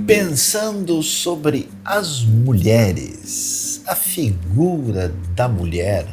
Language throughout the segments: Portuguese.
Pensando sobre as mulheres, a figura da mulher,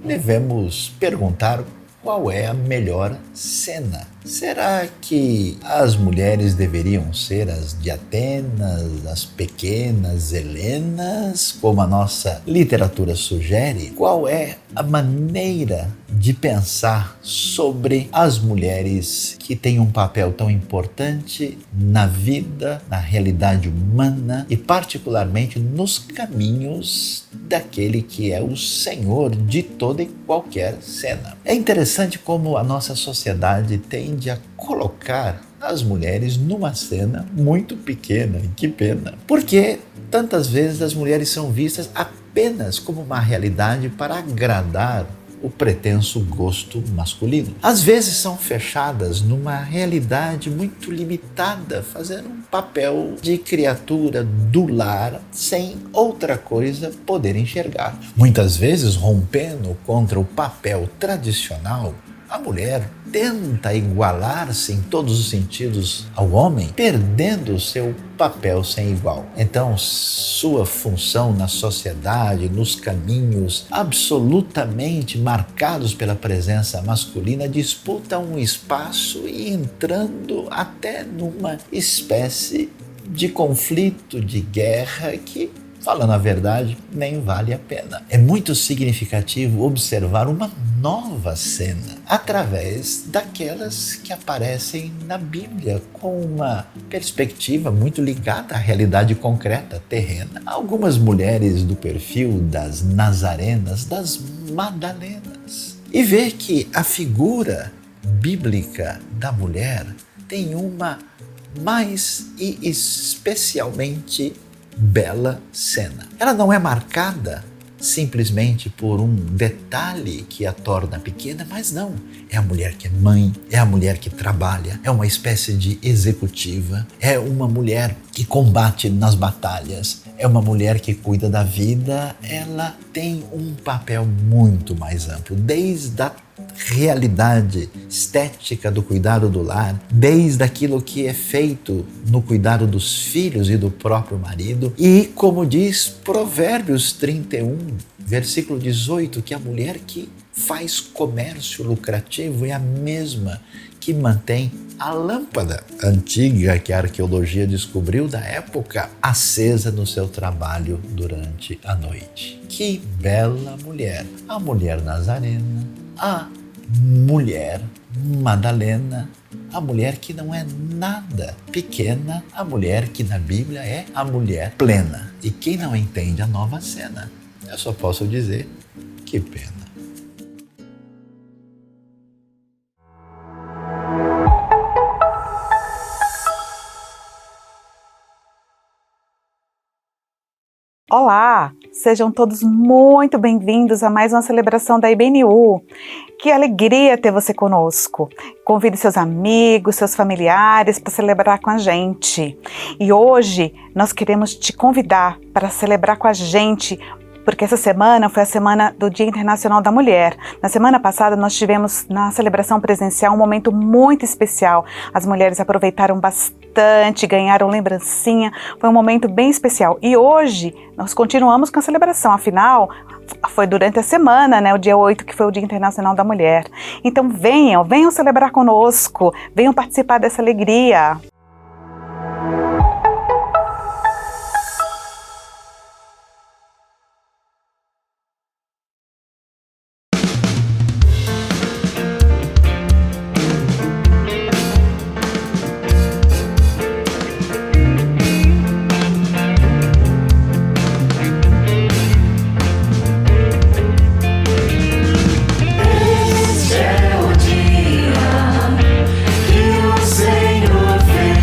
devemos perguntar qual é a melhor cena. Será que as mulheres deveriam ser as de Atenas, as pequenas Helenas, como a nossa literatura sugere? Qual é a maneira de pensar sobre as mulheres que têm um papel tão importante na vida, na realidade humana e particularmente nos caminhos daquele que é o Senhor de toda e qualquer cena? É interessante como a nossa sociedade tende a colocar as mulheres numa cena muito pequena, e que pena, porque tantas vezes as mulheres são vistas apenas como uma realidade para agradar o pretenso gosto masculino. Às vezes são fechadas numa realidade muito limitada, fazendo um papel de criatura do lar sem outra coisa poder enxergar. Muitas vezes, rompendo contra o papel tradicional, a mulher tenta igualar-se em todos os sentidos ao homem, perdendo o seu papel sem igual. Então, sua função na sociedade, nos caminhos absolutamente marcados pela presença masculina, disputa um espaço e entrando até numa espécie de conflito, de guerra que, falando a verdade, nem vale a pena. É muito significativo observar uma nova cena através daquelas que aparecem na Bíblia com uma perspectiva muito ligada à realidade concreta, terrena. Algumas mulheres do perfil das Nazarenas, das Madalenas. E ver que a figura bíblica da mulher tem uma mais e especialmente bela cena. Ela não é marcada simplesmente por um detalhe que a torna pequena, mas não. É a mulher que é mãe, é a mulher que trabalha, é uma espécie de executiva, é uma mulher que combate nas batalhas, é uma mulher que cuida da vida. Ela tem um papel muito mais amplo, desde a realidade estética do cuidado do lar, desde aquilo que é feito no cuidado dos filhos e do próprio marido. E como diz Provérbios 31, versículo 18, que a mulher que faz comércio lucrativo é a mesma que mantém a lâmpada antiga que a arqueologia descobriu da época acesa no seu trabalho durante a noite. Que bela mulher! A mulher nazarena, a mulher Madalena, a mulher que não é nada pequena, a mulher que na Bíblia é a mulher plena. E quem não entende a nova cena, eu só posso dizer, que pena. Olá, sejam todos muito bem-vindos a mais uma celebração da IBNU. Que alegria ter você conosco. Convide seus amigos, seus familiares para celebrar com a gente. E hoje nós queremos te convidar para celebrar com a gente, porque essa semana foi a semana do Dia Internacional da Mulher. Na semana passada nós tivemos na celebração presencial um momento muito especial. As mulheres aproveitaram bastante, ganharam lembrancinha, foi um momento bem especial. E hoje nós continuamos com a celebração, afinal foi durante a semana, né, o dia 8, que foi o Dia Internacional da Mulher. Então venham celebrar conosco, venham participar dessa alegria. Este é o dia que o Senhor fez.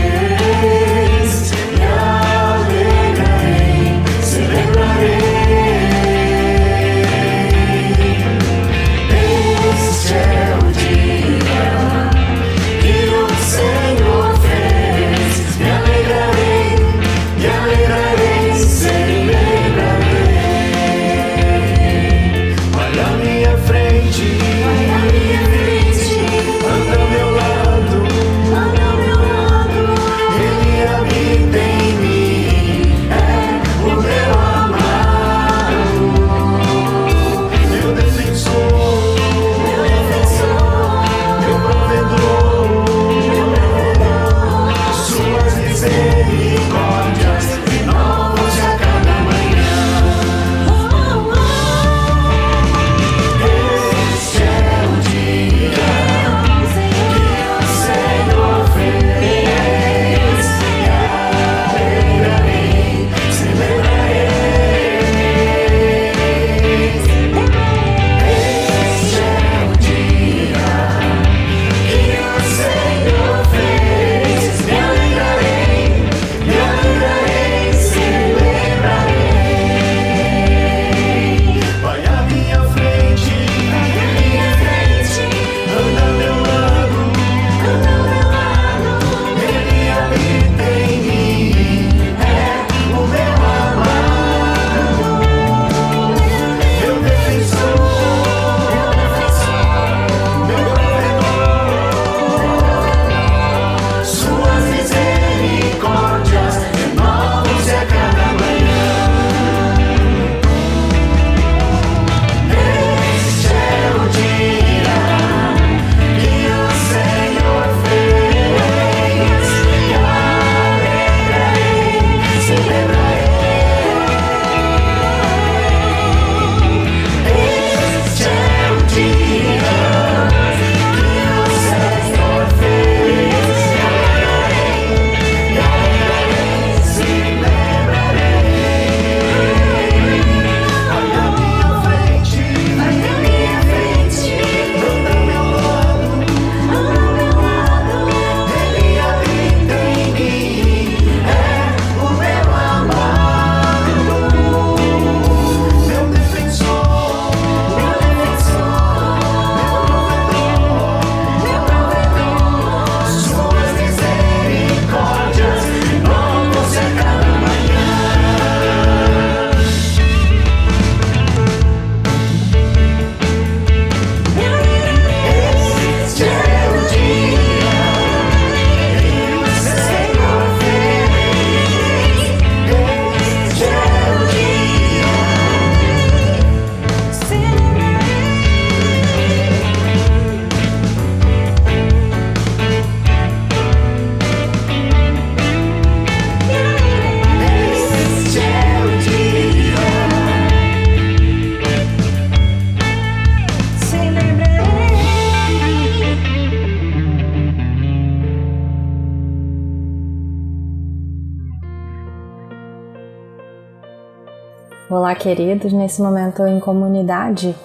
Olá, queridos. Nesse momento em comunidade,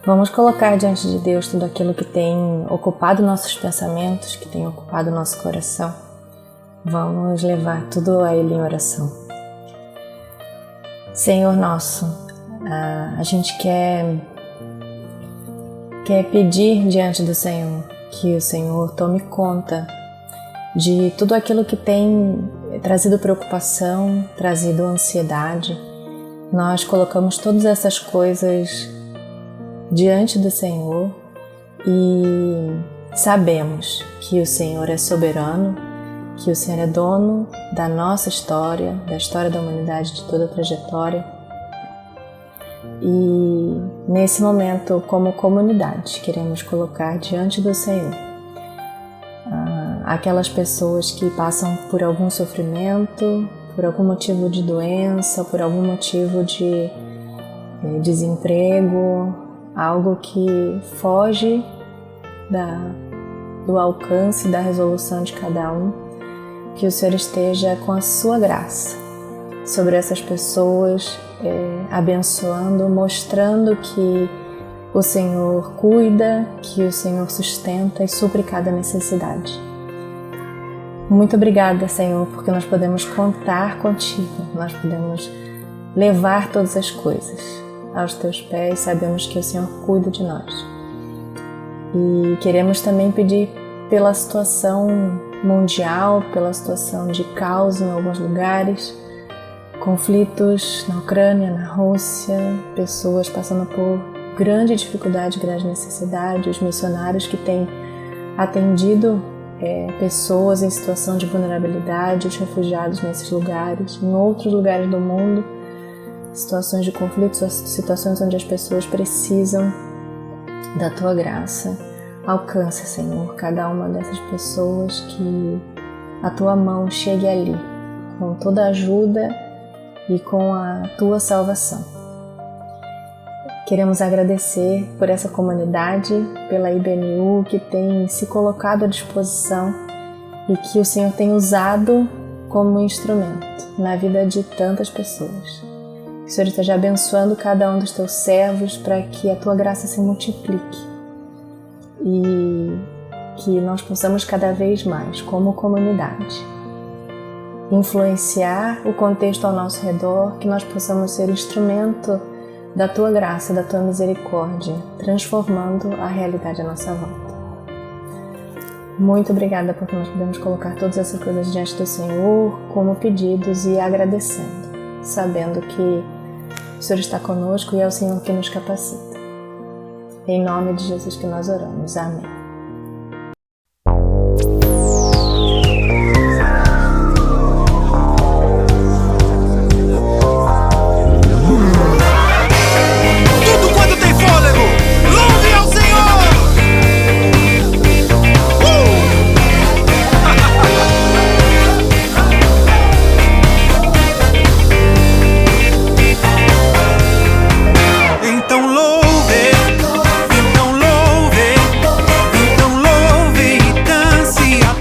vamos colocar diante de Deus tudo aquilo que tem ocupado nossos pensamentos, que tem ocupado nosso coração. Vamos levar tudo a Ele em oração. Senhor nosso, a gente quer pedir diante do Senhor que o Senhor tome conta de tudo aquilo que tem trazido preocupação, trazido ansiedade. Nós colocamos todas essas coisas diante do Senhor e sabemos que o Senhor é soberano, que o Senhor é dono da nossa história, da história da humanidade, de toda a trajetória. E nesse momento, como comunidade, queremos colocar diante do Senhor aquelas pessoas que passam por algum sofrimento, por algum motivo de doença, por algum motivo de desemprego, algo que foge do alcance da resolução de cada um, que o Senhor esteja com a sua graça sobre essas pessoas, abençoando, mostrando que o Senhor cuida, que o Senhor sustenta e supre cada necessidade. Muito obrigada, Senhor, porque nós podemos contar contigo, nós podemos levar todas as coisas aos teus pés, sabemos que o Senhor cuida de nós. E queremos também pedir pela situação mundial, pela situação de caos em alguns lugares, conflitos na Ucrânia, na Rússia, pessoas passando por grande dificuldade, grande necessidade, os missionários que têm atendido pessoas em situação de vulnerabilidade, os refugiados nesses lugares, em outros lugares do mundo, situações de conflito, situações onde as pessoas precisam da Tua graça. Alcança, Senhor, cada uma dessas pessoas, que a Tua mão chegue ali, com toda a ajuda e com a Tua salvação. Queremos agradecer por essa comunidade, pela IBNU, que tem se colocado à disposição e que o Senhor tem usado como instrumento na vida de tantas pessoas. Que o Senhor esteja abençoando cada um dos Teus servos para que a Tua graça se multiplique e que nós possamos cada vez mais, como comunidade, influenciar o contexto ao nosso redor, que nós possamos ser instrumento da Tua graça, da Tua misericórdia, transformando a realidade à nossa volta. Muito obrigada porque nós podemos colocar todas essas coisas diante do Senhor como pedidos e agradecendo, sabendo que o Senhor está conosco e é o Senhor que nos capacita. Em nome de Jesus que nós oramos. Amém. Então louve e dance.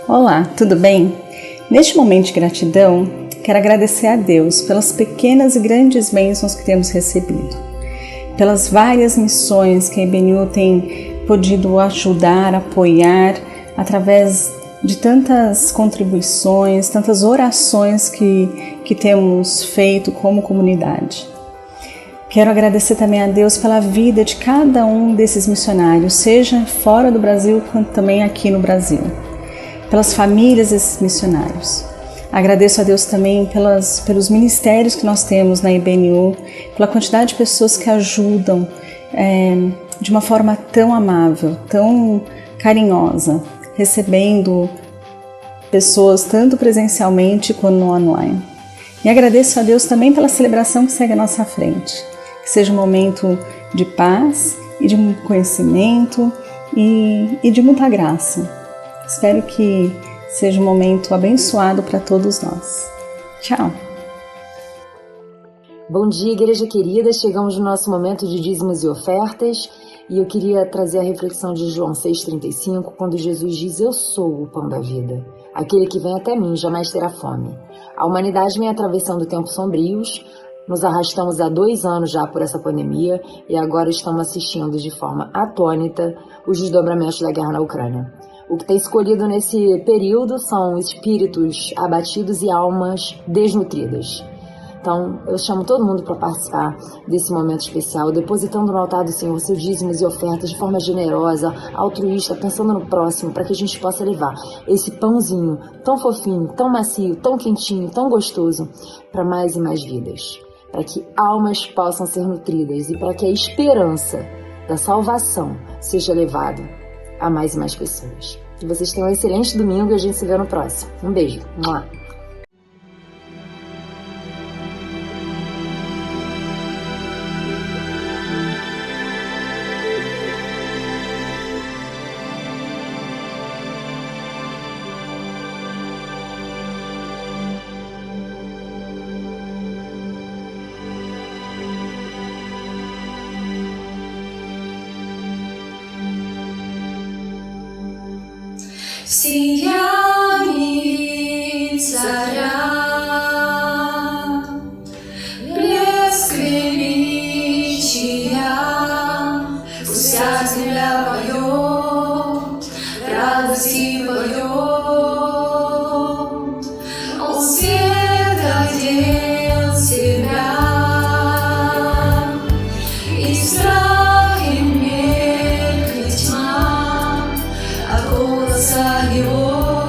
Olá, tudo bem? Neste momento de gratidão, quero agradecer a Deus pelas pequenas e grandes bênçãos que temos recebido, pelas várias missões que a IBNU tem podido ajudar, apoiar, através de tantas contribuições, tantas orações que temos feito como comunidade. Quero agradecer também a Deus pela vida de cada um desses missionários, seja fora do Brasil, quanto também aqui no Brasil, pelas famílias desses missionários. Agradeço a Deus também pelos ministérios que nós temos na IBNU, pela quantidade de pessoas que ajudam de uma forma tão amável, tão carinhosa, recebendo pessoas tanto presencialmente quanto no online. E agradeço a Deus também pela celebração que segue à nossa frente. Que seja um momento de paz e de conhecimento e de muita graça. Espero que seja um momento abençoado para todos nós. Tchau! Bom dia, igreja querida. Chegamos no nosso momento de dízimos e ofertas e eu queria trazer a reflexão de João 6,35, quando Jesus diz: eu sou o pão da vida. Aquele que vem até mim jamais terá fome. A humanidade vem atravessando tempos sombrios. Nos arrastamos há 2 anos já por essa pandemia e agora estamos assistindo de forma atônita os desdobramentos da guerra na Ucrânia. O que tem escolhido nesse período são espíritos abatidos e almas desnutridas. Então, eu chamo todo mundo para participar desse momento especial, depositando no altar do Senhor seus dízimos e ofertas de forma generosa, altruísta, pensando no próximo, para que a gente possa levar esse pãozinho tão fofinho, tão macio, tão quentinho, tão gostoso, para mais e mais vidas. Para que almas possam ser nutridas e para que a esperança da salvação seja levada a mais e mais pessoas. Que vocês tenham um excelente domingo e a gente se vê no próximo. Um beijo. Mua. Сияние царя, блеск величия, пусть вся земля поет, радости поет. Он свет одел себя, и страх и меркнет тьма от голоса его.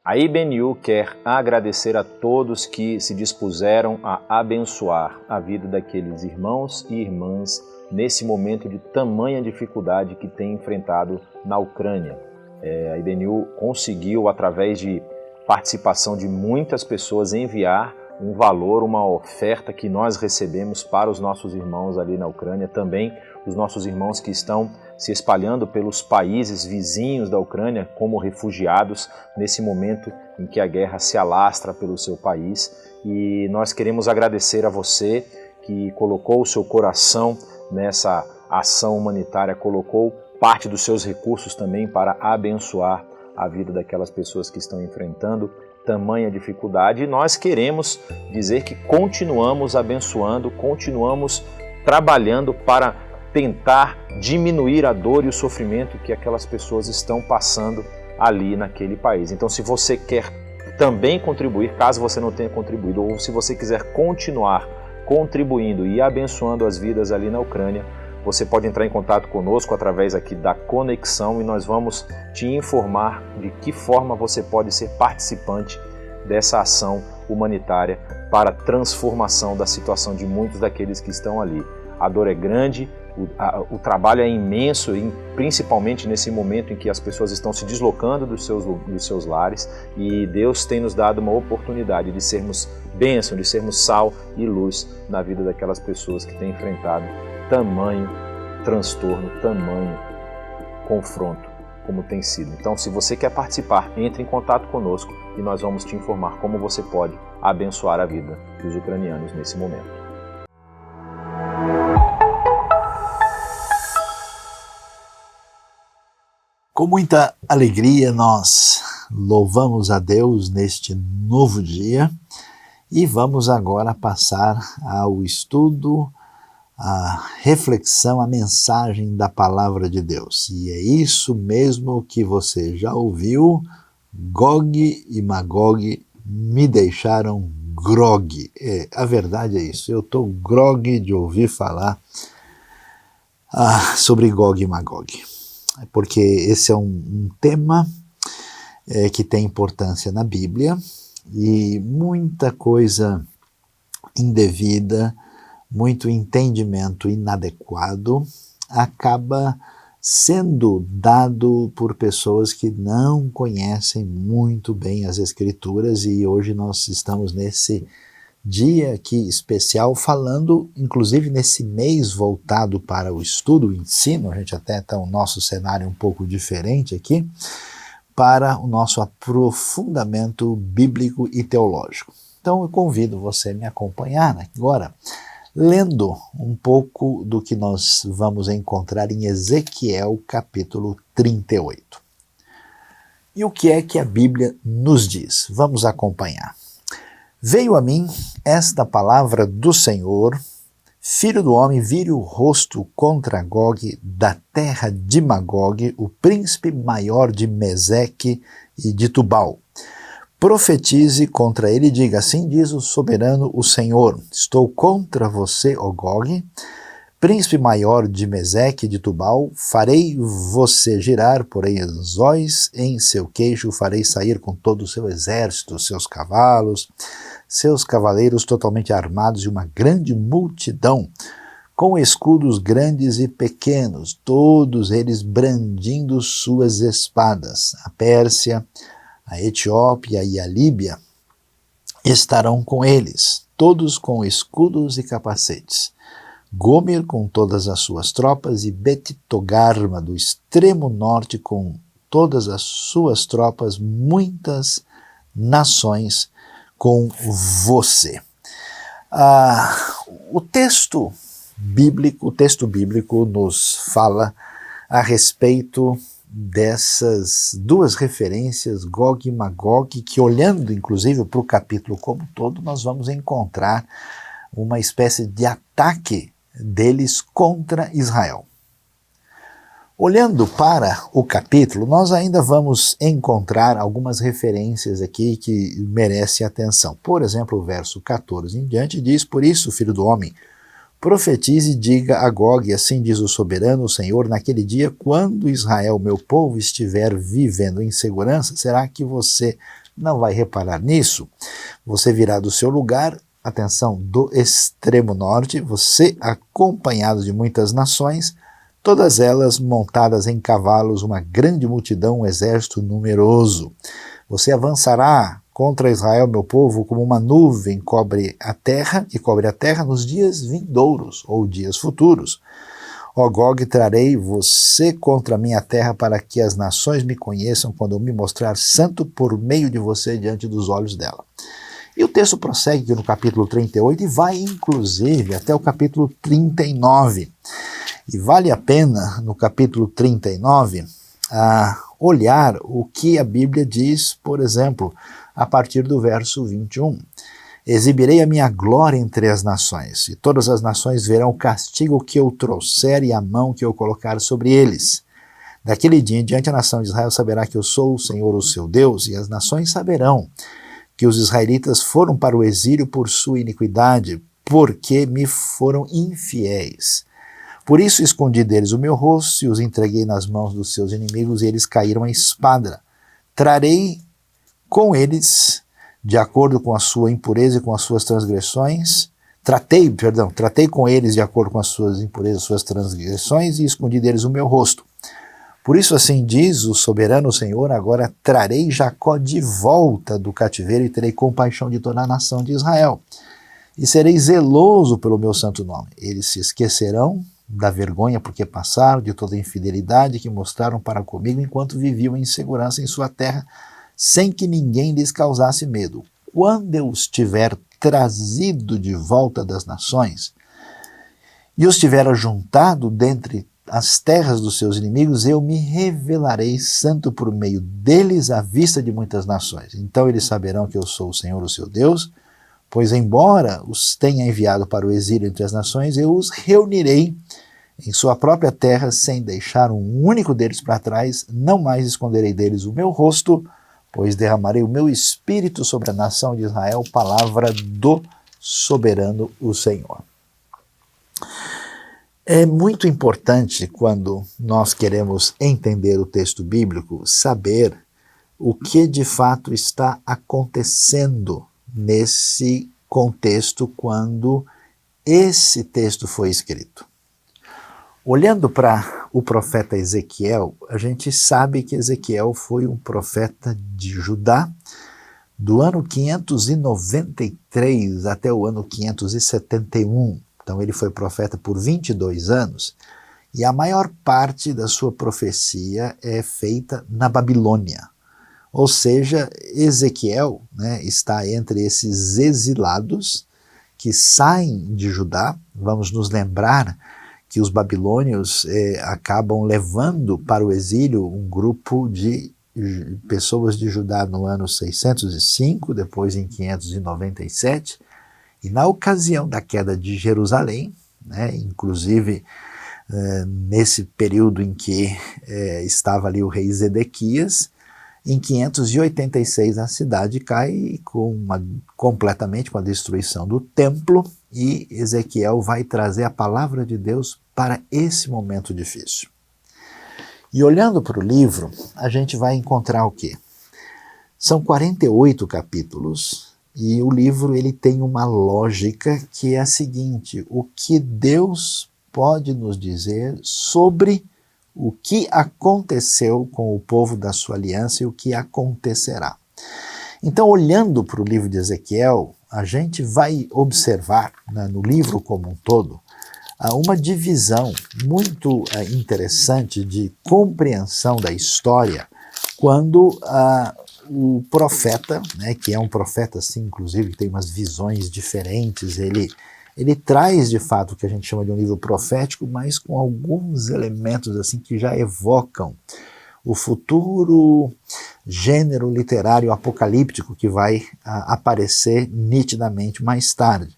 A IBNU quer agradecer a todos que se dispuseram a abençoar a vida daqueles irmãos e irmãs nesse momento de tamanha dificuldade que tem enfrentado na Ucrânia. A IBNU conseguiu, através de participação de muitas pessoas, enviar um valor, uma oferta que nós recebemos para os nossos irmãos ali na Ucrânia, também os nossos irmãos que estão se espalhando pelos países vizinhos da Ucrânia como refugiados nesse momento em que a guerra se alastra pelo seu país. E nós queremos agradecer a você que colocou o seu coração nessa ação humanitária, colocou parte dos seus recursos também para abençoar a vida daquelas pessoas que estão enfrentando tamanha dificuldade. E nós queremos dizer que continuamos abençoando, continuamos trabalhando para tentar diminuir a dor e o sofrimento que aquelas pessoas estão passando ali naquele país. Então, se você quer também contribuir, caso você não tenha contribuído, ou se você quiser continuar contribuindo e abençoando as vidas ali na Ucrânia, você pode entrar em contato conosco através aqui da Conexão e nós vamos te informar de que forma você pode ser participante dessa ação humanitária para a transformação da situação de muitos daqueles que estão ali. A dor é grande, o trabalho é imenso, principalmente nesse momento em que as pessoas estão se deslocando dos seus lares, e Deus tem nos dado uma oportunidade de sermos bênção, de sermos sal e luz na vida daquelas pessoas que têm enfrentado tamanho transtorno, tamanho confronto como tem sido. Então, se você quer participar, entre em contato conosco e nós vamos te informar como você pode abençoar a vida dos ucranianos nesse momento. Com muita alegria, nós louvamos a Deus neste novo dia e vamos agora passar ao estudo, a reflexão, a mensagem da Palavra de Deus. E é isso mesmo que você já ouviu: Gog e Magog me deixaram grogue. A verdade é isso, eu estou grogue de ouvir falar sobre Gog e Magog. Porque esse é um tema que tem importância na Bíblia, e muita coisa indevida, muito entendimento inadequado acaba sendo dado por pessoas que não conhecem muito bem as Escrituras, e hoje nós estamos nesse dia aqui especial falando, inclusive nesse mês voltado para o estudo, o ensino. A gente até está o nosso cenário um pouco diferente aqui, para o nosso aprofundamento bíblico e teológico. Então eu convido você a me acompanhar agora, lendo um pouco do que nós vamos encontrar em Ezequiel capítulo 38. E o que é que a Bíblia nos diz? Vamos acompanhar. Veio a mim esta palavra do Senhor: Filho do homem, vire o rosto contra Gog da terra de Magog, o príncipe maior de Meseque e de Tubal. Profetize contra ele e diga: assim diz o soberano, o Senhor: estou contra você, ó Gog, príncipe maior de Meseque e de Tubal. Farei você girar, porém, anzóis em seu queixo, farei sair com todo o seu exército, seus cavalos, seus cavaleiros totalmente armados e uma grande multidão, com escudos grandes e pequenos, todos eles brandindo suas espadas. A Pérsia, a Etiópia e a Líbia estarão com eles, todos com escudos e capacetes. Gomer com todas as suas tropas e Bet-Togarma do extremo norte com todas as suas tropas, muitas nações com você. O texto bíblico nos fala a respeito dessas duas referências, Gog e Magog, que, olhando inclusive para o capítulo como um todo, nós vamos encontrar uma espécie de ataque deles contra Israel. Olhando para o capítulo, nós ainda vamos encontrar algumas referências aqui que merecem atenção. Por exemplo, o verso 14 em diante diz: por isso, filho do homem, profetize e diga a Gog, assim diz o soberano, o Senhor, naquele dia, quando Israel, meu povo, estiver vivendo em segurança, será que você não vai reparar nisso, você virá do seu lugar, atenção, do extremo norte, você acompanhado de muitas nações, todas elas montadas em cavalos, uma grande multidão, um exército numeroso. Você avançará contra Israel, meu povo, como uma nuvem cobre a terra nos dias vindouros ou dias futuros. Ó Gog, trarei você contra a minha terra para que as nações me conheçam quando eu me mostrar santo por meio de você diante dos olhos dela. E o texto prossegue no capítulo 38 e vai inclusive até o capítulo 39. E vale a pena, no capítulo 39, olhar o que a Bíblia diz, por exemplo, a partir do verso 21. Exibirei a minha glória entre as nações, e todas as nações verão o castigo que eu trouxer e a mão que eu colocar sobre eles. Daquele dia em diante a nação de Israel saberá que eu sou o Senhor, o seu Deus, e as nações saberão que os israelitas foram para o exílio por sua iniquidade, porque me foram infiéis. Por isso escondi deles o meu rosto e os entreguei nas mãos dos seus inimigos, e eles caíram à espada. Trarei com eles, de acordo com a sua impureza e com as suas transgressões, tratei com eles de acordo com as suas impurezas e suas transgressões, e escondi deles o meu rosto. Por isso assim diz o soberano Senhor, agora trarei Jacó de volta do cativeiro e terei compaixão de toda a nação de Israel. E serei zeloso pelo meu santo nome. Eles se esquecerão da vergonha porque passaram, de toda a infidelidade que mostraram para comigo enquanto viviam em segurança em sua terra, sem que ninguém lhes causasse medo. Quando eu os tiver trazido de volta das nações e os tiver ajuntado dentre as terras dos seus inimigos, eu me revelarei santo por meio deles à vista de muitas nações. Então eles saberão que eu sou o Senhor, o seu Deus, pois embora os tenha enviado para o exílio entre as nações, eu os reunirei em sua própria terra, sem deixar um único deles para trás, não mais esconderei deles o meu rosto, pois derramarei o meu espírito sobre a nação de Israel, palavra do soberano, o Senhor. É muito importante, quando nós queremos entender o texto bíblico, saber o que de fato está acontecendo nesse contexto quando esse texto foi escrito. Olhando para o profeta Ezequiel, a gente sabe que Ezequiel foi um profeta de Judá do ano 593 até o ano 571. Então ele foi profeta por 22 anos e a maior parte da sua profecia é feita na Babilônia. Ou seja, Ezequiel, está entre esses exilados que saem de Judá. Vamos nos lembrar que os babilônios acabam levando para o exílio um grupo de pessoas de Judá no ano 605, depois em 597, e na ocasião da queda de Jerusalém, inclusive nesse período em que estava ali o rei Zedequias, em 586 a cidade cai completamente com a destruição do templo, e Ezequiel vai trazer a palavra de Deus para esse momento difícil. E olhando para o livro, a gente vai encontrar o quê? São 48 capítulos, e o livro ele tem uma lógica que é a seguinte: o que Deus pode nos dizer sobre o que aconteceu com o povo da sua aliança e o que acontecerá. Então, olhando para o livro de Ezequiel, a gente vai observar, no livro como um todo, uma divisão muito interessante de compreensão da história, quando o profeta, que é um profeta assim, inclusive, que tem umas visões diferentes, ele traz de fato o que a gente chama de um livro profético, mas com alguns elementos assim que já evocam o futuro gênero literário apocalíptico que vai aparecer nitidamente mais tarde.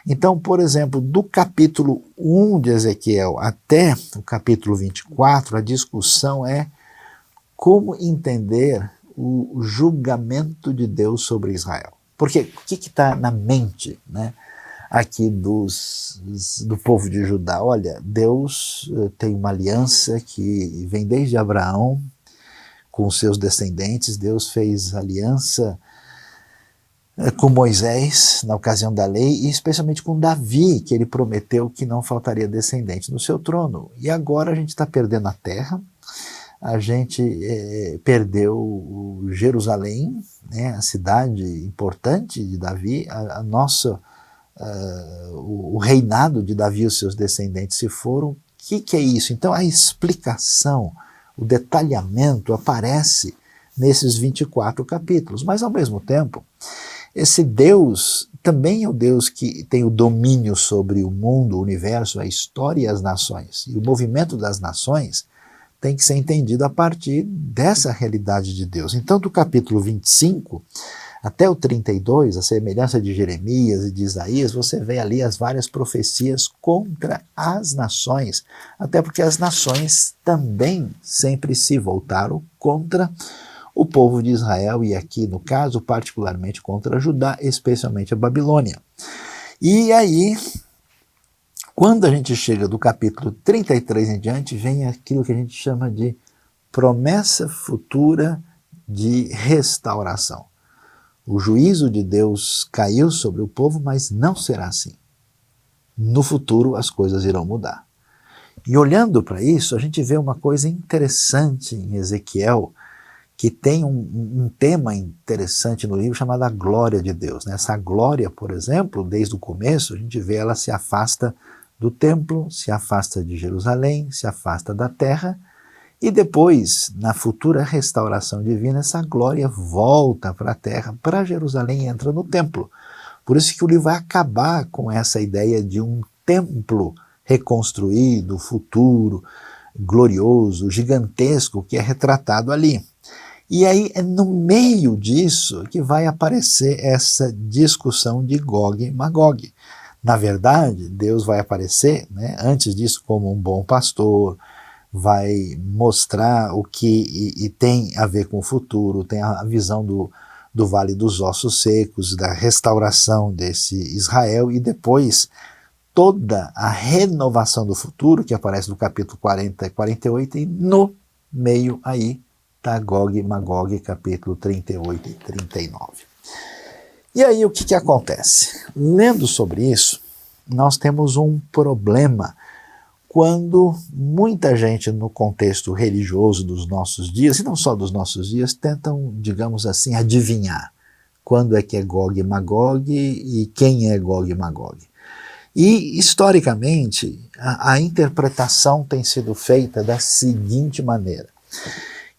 Então, por exemplo, do capítulo 1 de Ezequiel até o capítulo 24, a discussão é como entender o julgamento de Deus sobre Israel. Porque o que está na mente, aqui do povo de Judá? Olha, Deus tem uma aliança que vem desde Abraão com seus descendentes. Deus fez aliança com Moisés na ocasião da lei e especialmente com Davi, que ele prometeu que não faltaria descendente no seu trono. E agora a gente está perdendo a terra, a gente perdeu Jerusalém, né, a cidade importante de Davi, o reinado de Davi e os seus descendentes se foram. O que é isso? Então a explicação, o detalhamento aparece nesses 24 capítulos, mas ao mesmo tempo, esse Deus também é o Deus que tem o domínio sobre o mundo, o universo, a história e as nações. E o movimento das nações tem que ser entendido a partir dessa realidade de Deus. Então, do capítulo 25 até o 32, a semelhança de Jeremias e de Isaías, você vê ali as várias profecias contra as nações, até porque as nações também sempre se voltaram contra o povo de Israel, e aqui no caso particularmente contra Judá, especialmente a Babilônia. E aí, quando a gente chega do capítulo 33 em diante, vem aquilo que a gente chama de promessa futura de restauração. O juízo de Deus caiu sobre o povo, mas não será assim. No futuro as coisas irão mudar. E olhando para isso, a gente vê uma coisa interessante em Ezequiel, que tem um tema interessante no livro chamado a glória de Deus. Essa glória, por exemplo, desde o começo, a gente vê ela se afasta do templo, se afasta de Jerusalém, se afasta da terra, e depois, na futura restauração divina, essa glória volta para a terra, para Jerusalém e entra no templo. Por isso que o livro vai acabar com essa ideia de um templo reconstruído, futuro, glorioso, gigantesco, que é retratado ali. E aí é no meio disso que vai aparecer essa discussão de Gog e Magog. Na verdade, Deus vai aparecer, né, antes disso como um bom pastor, vai mostrar o que tem a ver com o futuro, tem a visão do Vale dos Ossos Secos, da restauração desse Israel, e depois toda a renovação do futuro, que aparece no capítulo 40 e 48, e no meio aí está Gog e Magog, capítulo 38 e 39. E aí o que acontece? Lendo sobre isso, nós temos um problema quando muita gente no contexto religioso dos nossos dias, e não só dos nossos dias, tentam, digamos assim, adivinhar quando é que é Gog e Magog e quem é Gog e Magog. E, historicamente, a interpretação tem sido feita da seguinte maneira,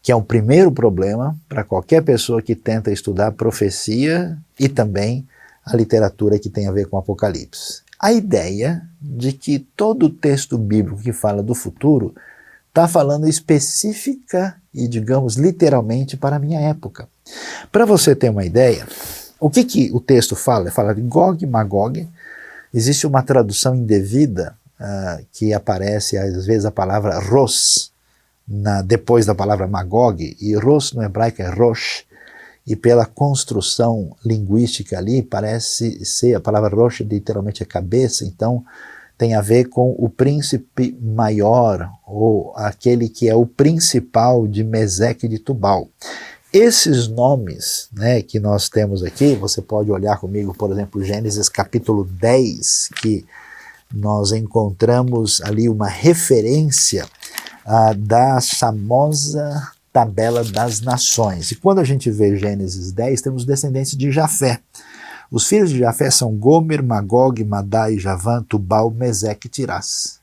que é um primeiro problema para qualquer pessoa que tenta estudar profecia e também a literatura que tem a ver com Apocalipse. A ideia de que todo texto bíblico que fala do futuro está falando específica e, digamos, literalmente para a minha época. Para você ter uma ideia, o que o texto fala? Fala de Gog e Magog. Existe uma tradução indevida que aparece, às vezes, a palavra Ros, depois da palavra Magog, e Ros no hebraico é Rosh, e pela construção linguística ali, parece ser, a palavra Rosh literalmente é cabeça, então tem a ver com o príncipe maior, ou aquele que é o principal de Meseque e de Tubal. Esses nomes, né, que nós temos aqui, você pode olhar comigo, por exemplo, Gênesis capítulo 10, que nós encontramos ali uma referência da famosa tabela das nações. E quando a gente vê Gênesis 10, temos descendentes de Jafé. Os filhos de Jafé são Gomer, Magog, Madai, Javã, Tubal, Meseque e Tirás.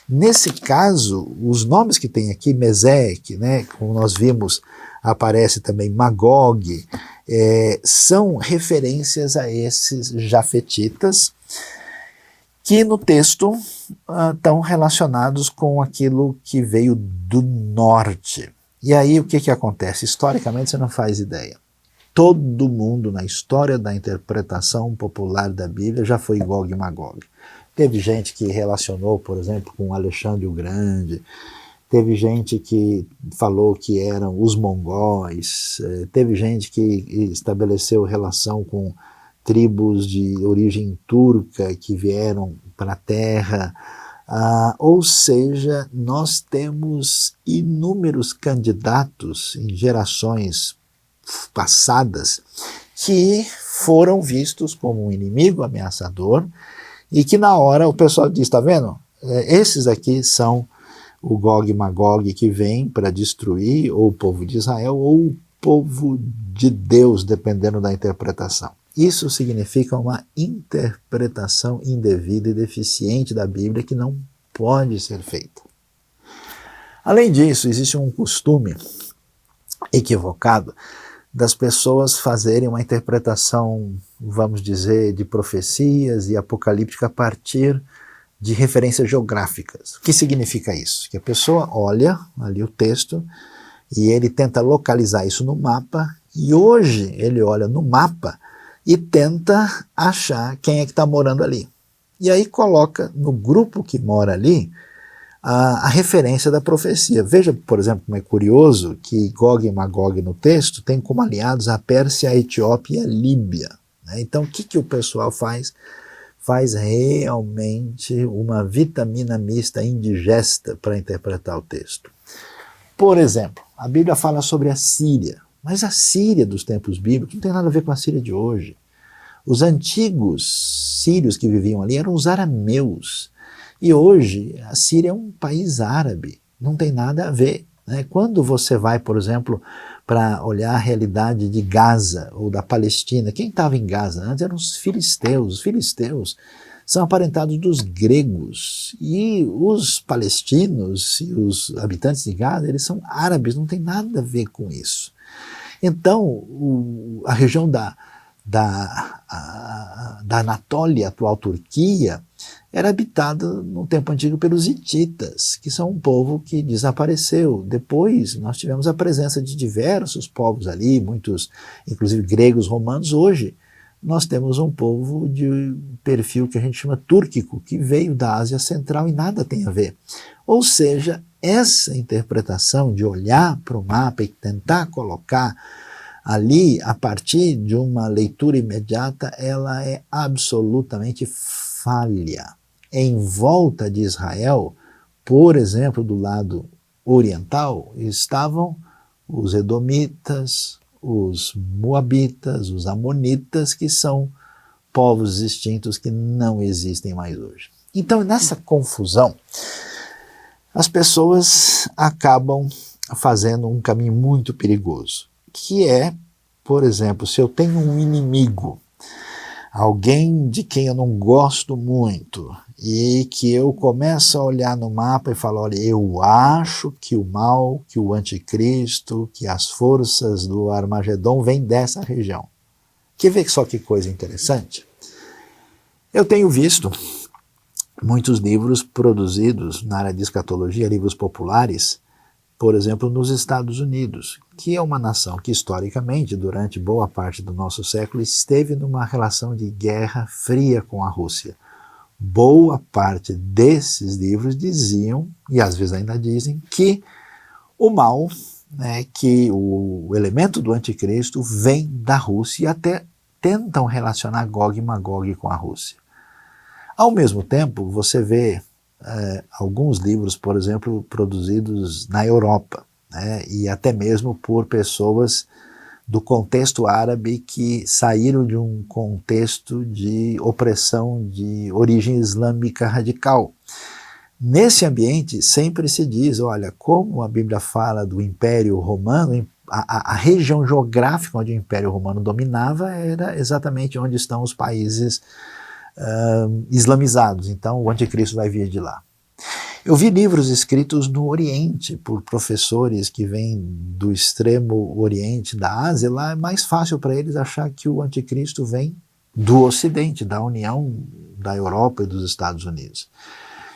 Nesse caso, os nomes que tem aqui, Meseque, né, como nós vimos, aparece também Magog, são referências a esses jafetitas, que no texto estão relacionados com aquilo que veio do norte. E aí o que acontece? Historicamente você não faz ideia. Todo mundo na história da interpretação popular da Bíblia já foi Gog e Magog. Teve gente que relacionou, por exemplo, com Alexandre o Grande, teve gente que falou que eram os mongóis, teve gente que estabeleceu relação com tribos de origem turca que vieram para a terra, Ou seja, nós temos inúmeros candidatos em gerações passadas que foram vistos como um inimigo ameaçador e que na hora o pessoal diz, está vendo? Esses aqui são o Gog e Magog que vem para destruir ou o povo de Israel ou o povo de Deus, dependendo da interpretação. Isso significa uma interpretação indevida e deficiente da Bíblia que não pode ser feita. Além disso, existe um costume equivocado das pessoas fazerem uma interpretação, vamos dizer, de profecias e apocalíptica a partir de referências geográficas. O que significa isso? Que a pessoa olha ali o texto e ele tenta localizar isso no mapa, e hoje ele olha no mapa e tenta achar quem é que está morando ali. E aí coloca no grupo que mora ali a referência da profecia. Veja, por exemplo, como é curioso que Gog e Magog no texto tem como aliados a Pérsia, a Etiópia e a Líbia. Né? Então o que o pessoal faz? Faz realmente uma vitamina mista indigesta para interpretar o texto. Por exemplo, a Bíblia fala sobre a Síria, mas a Síria dos tempos bíblicos não tem nada a ver com a Síria de hoje. Os antigos sírios que viviam ali eram os arameus. E hoje a Síria é um país árabe, não tem nada a ver. Né? Quando você vai, por exemplo, para olhar a realidade de Gaza ou da Palestina, quem estava em Gaza antes eram os filisteus. Os filisteus são aparentados dos gregos. E os palestinos e os habitantes de Gaza, eles são árabes, não tem nada a ver com isso. Então, a região da Anatólia, atual Turquia, era habitada no tempo antigo pelos hititas, que são um povo que desapareceu. Depois nós tivemos a presença de diversos povos ali, muitos, inclusive gregos, romanos. Hoje nós temos um povo de perfil que a gente chama túrquico, que veio da Ásia Central e nada tem a ver. Ou seja, essa interpretação de olhar para o mapa e tentar colocar ali, a partir de uma leitura imediata, ela é absolutamente falha. Em volta de Israel, por exemplo, do lado oriental, estavam os edomitas, os moabitas, os amonitas, que são povos extintos que não existem mais hoje. Então, nessa confusão, as pessoas acabam fazendo um caminho muito perigoso, que é, por exemplo, se eu tenho um inimigo, alguém de quem eu não gosto muito, e que eu começo a olhar no mapa e falo, olha, eu acho que o mal, que o anticristo, que as forças do Armagedon vêm dessa região. Quer ver só que coisa interessante? Eu tenho visto muitos livros produzidos na área de escatologia, livros populares, por exemplo, nos Estados Unidos, que é uma nação que historicamente, durante boa parte do nosso século, esteve numa relação de guerra fria com a Rússia. Boa parte desses livros diziam, e às vezes ainda dizem, que o mal, né, que o elemento do anticristo vem da Rússia, e até tentam relacionar Gog e Magog com a Rússia. Ao mesmo tempo, você vê alguns livros, por exemplo, produzidos na Europa, né, e até mesmo por pessoas do contexto árabe que saíram de um contexto de opressão de origem islâmica radical. Nesse ambiente sempre se diz, olha, como a Bíblia fala do Império Romano, a região geográfica onde o Império Romano dominava era exatamente onde estão os países islamizados, então o anticristo vai vir de lá. Eu vi livros escritos no Oriente por professores que vêm do extremo Oriente, da Ásia. Lá é mais fácil para eles achar que o anticristo vem do Ocidente, da União da Europa e dos Estados Unidos.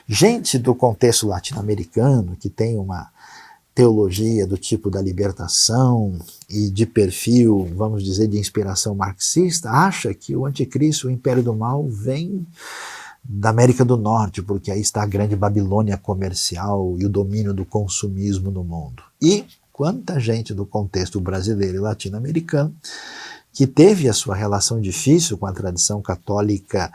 Gente do contexto latino-americano, que tem uma teologia do tipo da libertação e de perfil, vamos dizer, de inspiração marxista, acha que o anticristo, o Império do Mal, vem da América do Norte, porque aí está a grande Babilônia comercial e o domínio do consumismo no mundo. E quanta gente do contexto brasileiro e latino-americano que teve a sua relação difícil com a tradição católica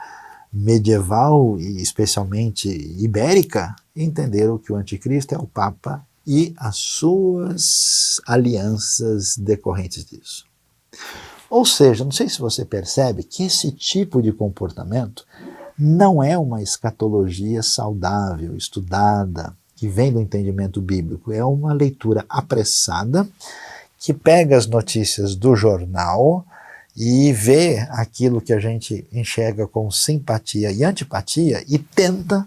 medieval e especialmente ibérica entenderam que o anticristo é o Papa e as suas alianças decorrentes disso. Ou seja, não sei se você percebe que esse tipo de comportamento não é uma escatologia saudável, estudada, que vem do entendimento bíblico. É uma leitura apressada que pega as notícias do jornal e vê aquilo que a gente enxerga com simpatia e antipatia e tenta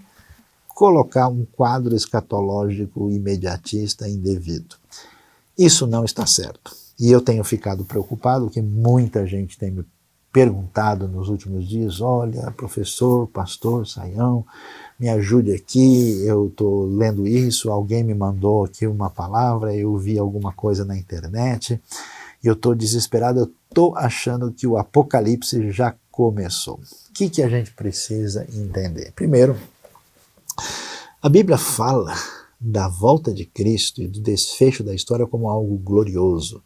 colocar um quadro escatológico imediatista indevido. Isso não está certo. E eu tenho ficado preocupado que muita gente tem me perguntado nos últimos dias, olha, professor, pastor, Saião, me ajude aqui, eu estou lendo isso, alguém me mandou aqui uma palavra, eu vi alguma coisa na internet, e eu estou desesperado, eu estou achando que o apocalipse já começou. O que a gente precisa entender? Primeiro, a Bíblia fala da volta de Cristo e do desfecho da história como algo glorioso,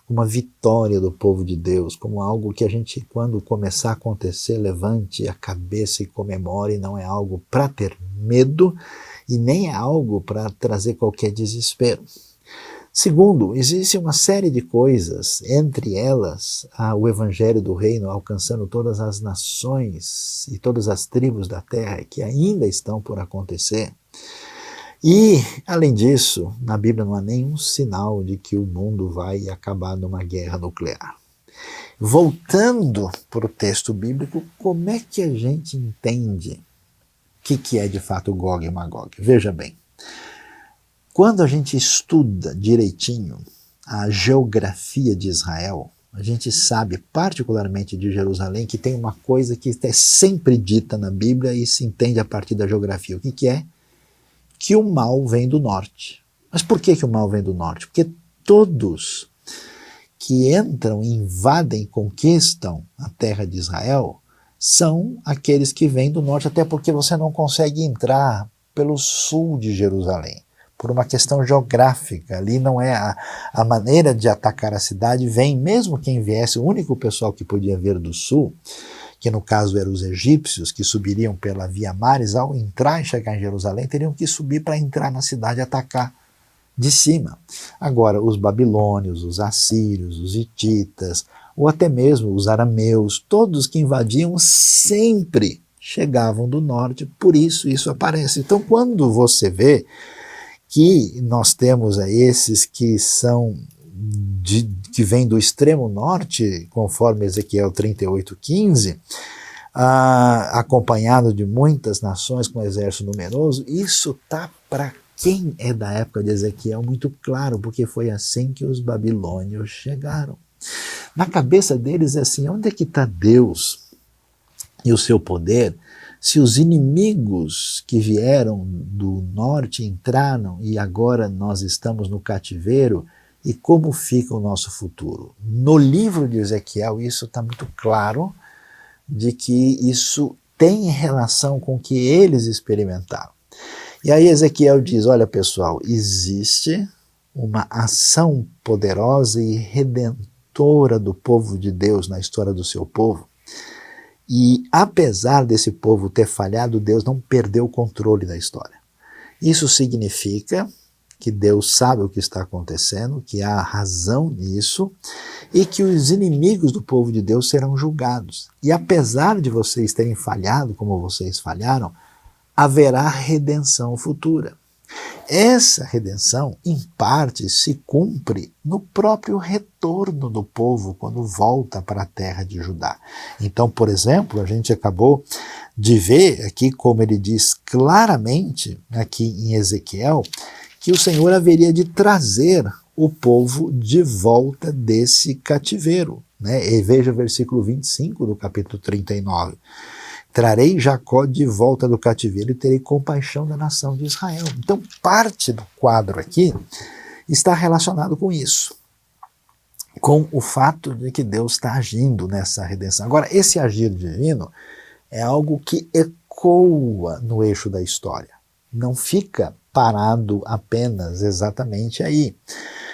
uma vitória do povo de Deus, como algo que a gente, quando começar a acontecer, levante a cabeça e comemore, não é algo para ter medo e nem é algo para trazer qualquer desespero. Segundo, existe uma série de coisas, entre elas o Evangelho do Reino alcançando todas as nações e todas as tribos da terra que ainda estão por acontecer. E, além disso, na Bíblia não há nenhum sinal de que o mundo vai acabar numa guerra nuclear. Voltando para o texto bíblico, como é que a gente entende o que é de fato Gog e Magog? Veja bem, quando a gente estuda direitinho a geografia de Israel, a gente sabe, particularmente de Jerusalém, que tem uma coisa que é sempre dita na Bíblia e se entende a partir da geografia. O que é? Que o mal vem do norte. Mas por que o mal vem do norte? Porque todos que entram, invadem, conquistam a terra de Israel são aqueles que vêm do norte, até porque você não consegue entrar pelo sul de Jerusalém, por uma questão geográfica. Ali não é a maneira de atacar a cidade, vem mesmo quem viesse, o único pessoal que podia vir do sul, que no caso eram os egípcios, que subiriam pela Via Maris, ao entrar e chegar em Jerusalém, teriam que subir para entrar na cidade e atacar de cima. Agora, os babilônios, os assírios, os hititas, ou até mesmo os arameus, todos que invadiam sempre chegavam do norte, por isso aparece. Então, quando você vê que nós temos esses que são que vem do extremo norte, conforme Ezequiel 38:15, acompanhado de muitas nações com um exército numeroso, isso está para quem é da época de Ezequiel muito claro, porque foi assim que os babilônios chegaram. Na cabeça deles é assim, onde é que está Deus e o seu poder, se os inimigos que vieram do norte entraram e agora nós estamos no cativeiro, e como fica o nosso futuro? No livro de Ezequiel isso está muito claro, de que isso tem relação com o que eles experimentaram. E aí Ezequiel diz, olha pessoal, existe uma ação poderosa e redentora do povo de Deus na história do seu povo, e apesar desse povo ter falhado, Deus não perdeu o controle da história. Isso significa que Deus sabe o que está acontecendo, que há razão nisso, e que os inimigos do povo de Deus serão julgados. E apesar de vocês terem falhado como vocês falharam, haverá redenção futura. Essa redenção, em parte, se cumpre no próprio retorno do povo quando volta para a terra de Judá. Então, por exemplo, a gente acabou de ver aqui, como ele diz claramente aqui em Ezequiel, que o Senhor haveria de trazer o povo de volta desse cativeiro. E veja o versículo 25 do capítulo 39. Trarei Jacó de volta do cativeiro e terei compaixão da nação de Israel. Então, parte do quadro aqui está relacionado com isso, com o fato de que Deus está agindo nessa redenção. Agora, esse agir divino é algo que ecoa no eixo da história, não fica parado apenas exatamente aí.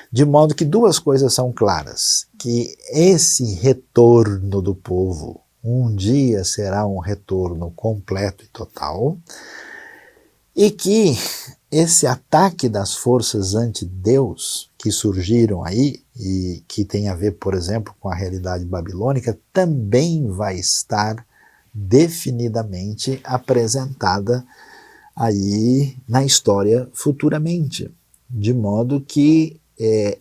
De modo que duas coisas são claras, que esse retorno do povo um dia será um retorno completo e total, e que esse ataque das forças anti-Deus que surgiram aí, e que tem a ver, por exemplo, com a realidade babilônica, também vai estar definidamente apresentada aí na história futuramente, de modo que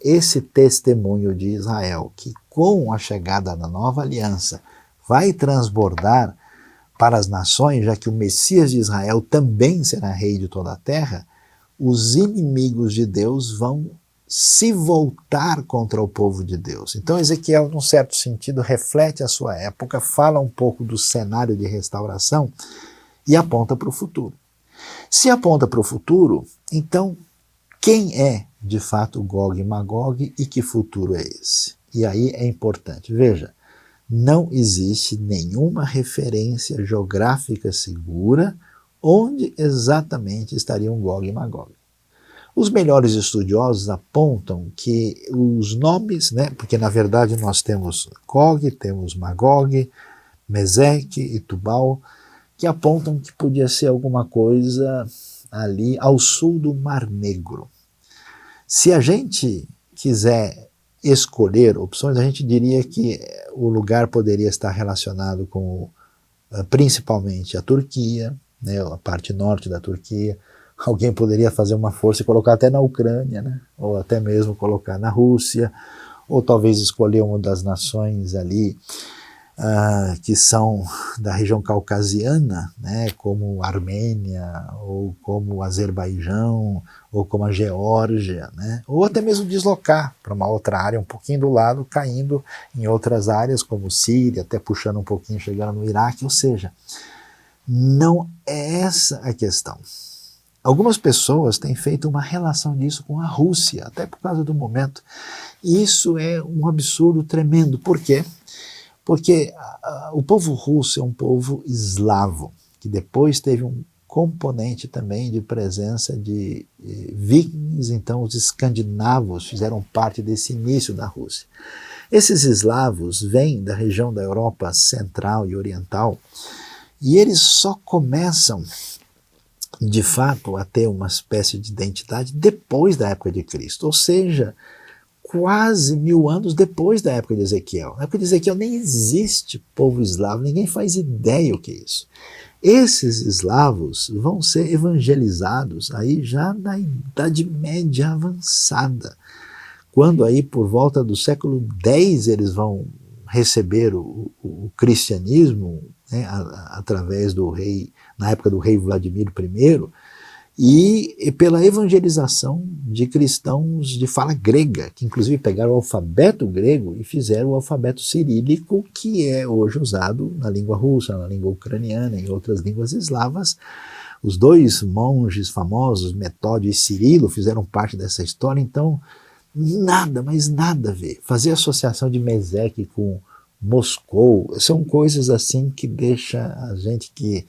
esse testemunho de Israel, que com a chegada da nova aliança vai transbordar para as nações, já que o Messias de Israel também será rei de toda a terra, os inimigos de Deus vão se voltar contra o povo de Deus. Então Ezequiel, num certo sentido, reflete a sua época, fala um pouco do cenário de restauração e aponta para o futuro. Se aponta para o futuro, então quem é de fato Gog e Magog e que futuro é esse? E aí é importante, veja, não existe nenhuma referência geográfica segura onde exatamente estariam Gog e Magog. Os melhores estudiosos apontam que os nomes, porque na verdade nós temos Gog, temos Magog, Meseque e Tubal, que apontam que podia ser alguma coisa ali ao sul do Mar Negro. Se a gente quiser escolher opções, a gente diria que o lugar poderia estar relacionado com principalmente a Turquia, a parte norte da Turquia. Alguém poderia fazer uma força e colocar até na Ucrânia, ou até mesmo colocar na Rússia, ou talvez escolher uma das nações ali que são da região caucasiana, como a Armênia, ou como o Azerbaijão, ou como a Geórgia, ou até mesmo deslocar para uma outra área um pouquinho do lado, caindo em outras áreas como Síria, até puxando um pouquinho, chegando no Iraque, ou seja, não é essa a questão. Algumas pessoas têm feito uma relação disso com a Rússia, até por causa do momento. E isso é um absurdo tremendo. Por quê? Porque o povo russo é um povo eslavo, que depois teve um componente também de presença de vikings, então os escandinavos fizeram parte desse início da Rússia. Esses eslavos vêm da região da Europa central e oriental, e eles só começam de fato a ter uma espécie de identidade depois da época de Cristo, ou seja, quase 1000 anos depois da época de Ezequiel. Na época de Ezequiel nem existe povo eslavo, ninguém faz ideia o que é isso. Esses eslavos vão ser evangelizados aí já na Idade Média avançada, quando aí por volta do século X eles vão receber o cristianismo, através do rei, na época do rei Vladimir I, e pela evangelização de cristãos de fala grega, que inclusive pegaram o alfabeto grego e fizeram o alfabeto cirílico, que é hoje usado na língua russa, na língua ucraniana e em outras línguas eslavas. Os dois monges famosos, Metódio e Cirilo, fizeram parte dessa história, então nada, mas nada a ver. Fazer associação de Meseque com Moscou, são coisas assim que deixa a gente que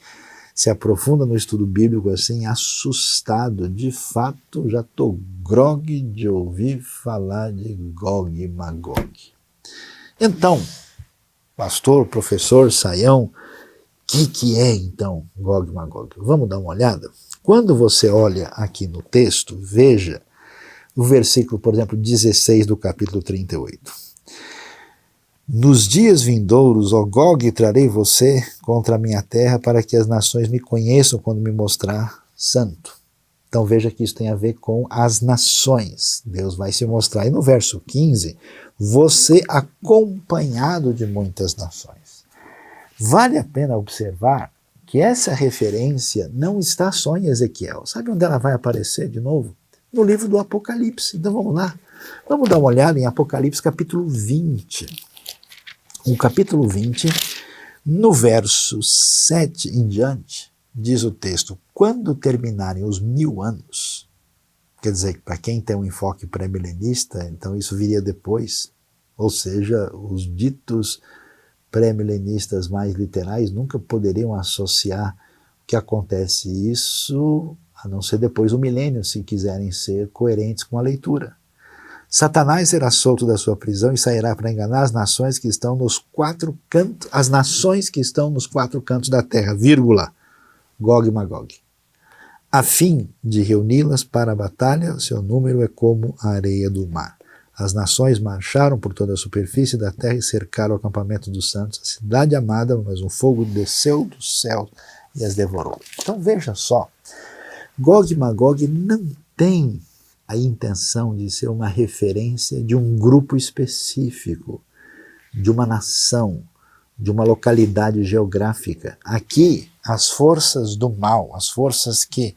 se aprofunda no estudo bíblico assim assustado. De fato, já estou grogue de ouvir falar de Gog e Magog. Então, pastor, professor Saião, o que é então Gog e Magog? Vamos dar uma olhada? Quando você olha aqui no texto, veja o versículo, por exemplo, 16 do capítulo 38. Nos dias vindouros, ó Gog, trarei você contra a minha terra para que as nações me conheçam quando me mostrar santo. Então veja que isso tem a ver com as nações. Deus vai se mostrar. E no verso 15, você acompanhado de muitas nações. Vale a pena observar que essa referência não está só em Ezequiel. Sabe onde ela vai aparecer de novo? No livro do Apocalipse. Então vamos lá. Vamos dar uma olhada em Apocalipse capítulo 20. O capítulo 20, no verso 7 em diante, diz o texto: quando terminarem os 1000 anos, quer dizer, para quem tem um enfoque pré-milenista, então isso viria depois, ou seja, os ditos pré-milenistas mais literais nunca poderiam associar o que acontece isso, a não ser depois do milênio, se quiserem ser coerentes com a leitura. Satanás será solto da sua prisão e sairá para enganar as nações que estão nos quatro cantos, da terra, vírgula, Gog e Magog, a fim de reuni-las para a batalha. Seu número é como a areia do mar. As nações marcharam por toda a superfície da terra e cercaram o acampamento dos santos, a cidade amada, mas um fogo desceu do céu e as devorou. Então veja só, Gog e Magog não tem a intenção de ser uma referência de um grupo específico, de uma nação, de uma localidade geográfica. Aqui, as forças do mal, as forças que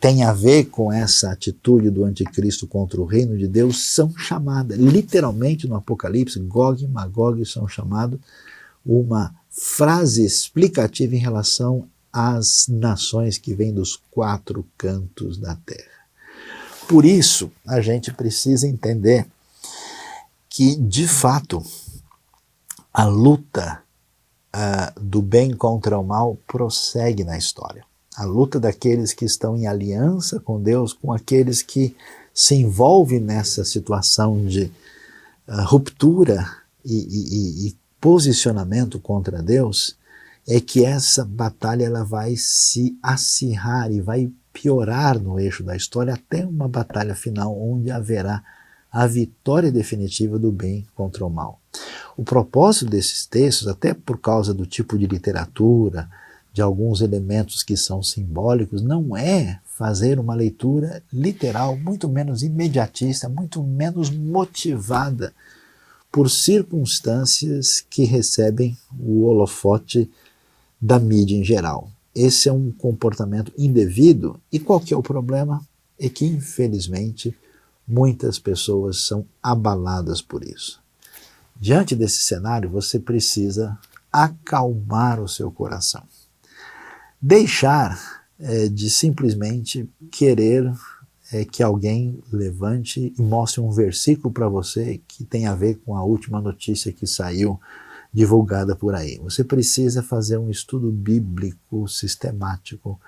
têm a ver com essa atitude do anticristo contra o reino de Deus, são chamadas, literalmente no Apocalipse, Gog e Magog são chamados uma frase explicativa em relação às nações que vêm dos quatro cantos da terra. Por isso, a gente precisa entender que, de fato, a luta do bem contra o mal prossegue na história. A luta daqueles que estão em aliança com Deus, com aqueles que se envolvem nessa situação de ruptura e posicionamento contra Deus, é que essa batalha ela vai se acirrar e vai piorar no eixo da história até uma batalha final onde haverá a vitória definitiva do bem contra o mal. O propósito desses textos, até por causa do tipo de literatura, de alguns elementos que são simbólicos, não é fazer uma leitura literal, muito menos imediatista, muito menos motivada por circunstâncias que recebem o holofote da mídia em geral. Esse é um comportamento indevido e qual que é o problema? É que, infelizmente, muitas pessoas são abaladas por isso. Diante desse cenário, você precisa acalmar o seu coração. Deixar de simplesmente querer que alguém levante e mostre um versículo para você que tem a ver com a última notícia que saiu divulgada por aí. Você precisa fazer um estudo bíblico sistemático,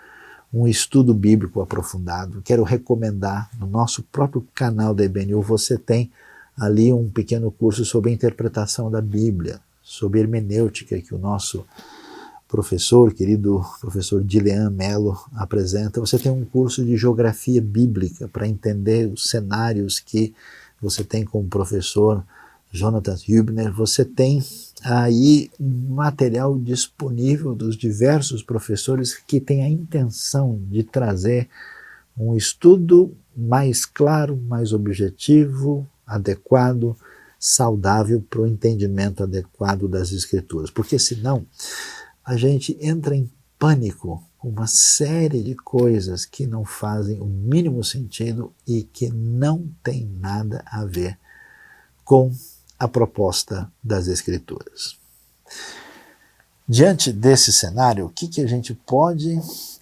um estudo bíblico aprofundado. Quero recomendar, no nosso próprio canal da IBNU, você tem ali um pequeno curso sobre a interpretação da Bíblia, sobre hermenêutica, que o nosso professor, querido professor Dilean Mello, apresenta. Você tem um curso de geografia bíblica para entender os cenários que você tem com o professor Jonathan Hübner. Você tem aí um material disponível dos diversos professores que têm a intenção de trazer um estudo mais claro, mais objetivo, adequado, saudável para o entendimento adequado das Escrituras. Porque senão a gente entra em pânico com uma série de coisas que não fazem o mínimo sentido e que não tem nada a ver com a proposta das Escrituras. Diante desse cenário, o que a gente pode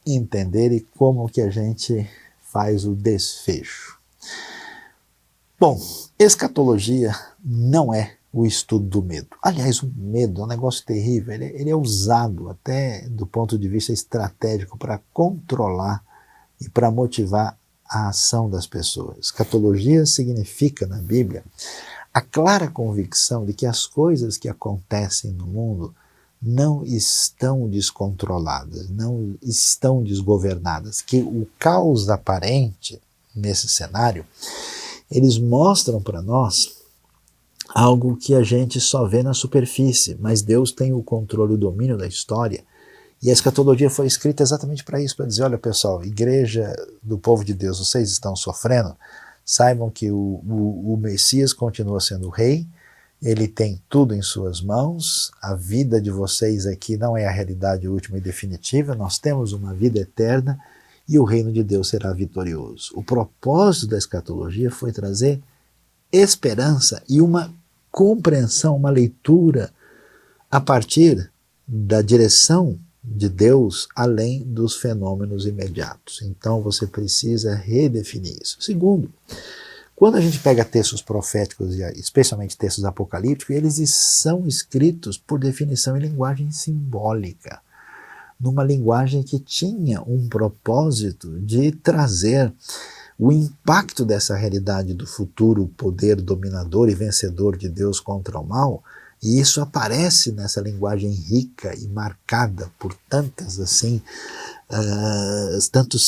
entender e como que a gente faz o desfecho? Bom, escatologia não é o estudo do medo. Aliás, o medo é um negócio terrível, ele é usado até do ponto de vista estratégico para controlar e para motivar a ação das pessoas. Escatologia significa, na Bíblia, a clara convicção de que as coisas que acontecem no mundo não estão descontroladas, não estão desgovernadas, que o caos aparente nesse cenário, eles mostram para nós algo que a gente só vê na superfície, mas Deus tem o controle e o domínio da história, e a escatologia foi escrita exatamente para isso, para dizer, olha pessoal, igreja do povo de Deus, vocês estão sofrendo, saibam que o Messias continua sendo o rei, ele tem tudo em suas mãos, a vida de vocês aqui não é a realidade última e definitiva, nós temos uma vida eterna e o reino de Deus será vitorioso. O propósito da escatologia foi trazer esperança e uma compreensão, uma leitura a partir da direção de Deus além dos fenômenos imediatos. Então você precisa redefinir isso. Segundo, quando a gente pega textos proféticos, e especialmente textos apocalípticos, eles são escritos por definição em linguagem simbólica, numa linguagem que tinha um propósito de trazer o impacto dessa realidade do futuro poder dominador e vencedor de Deus contra o mal, e isso aparece nessa linguagem rica e marcada por tantos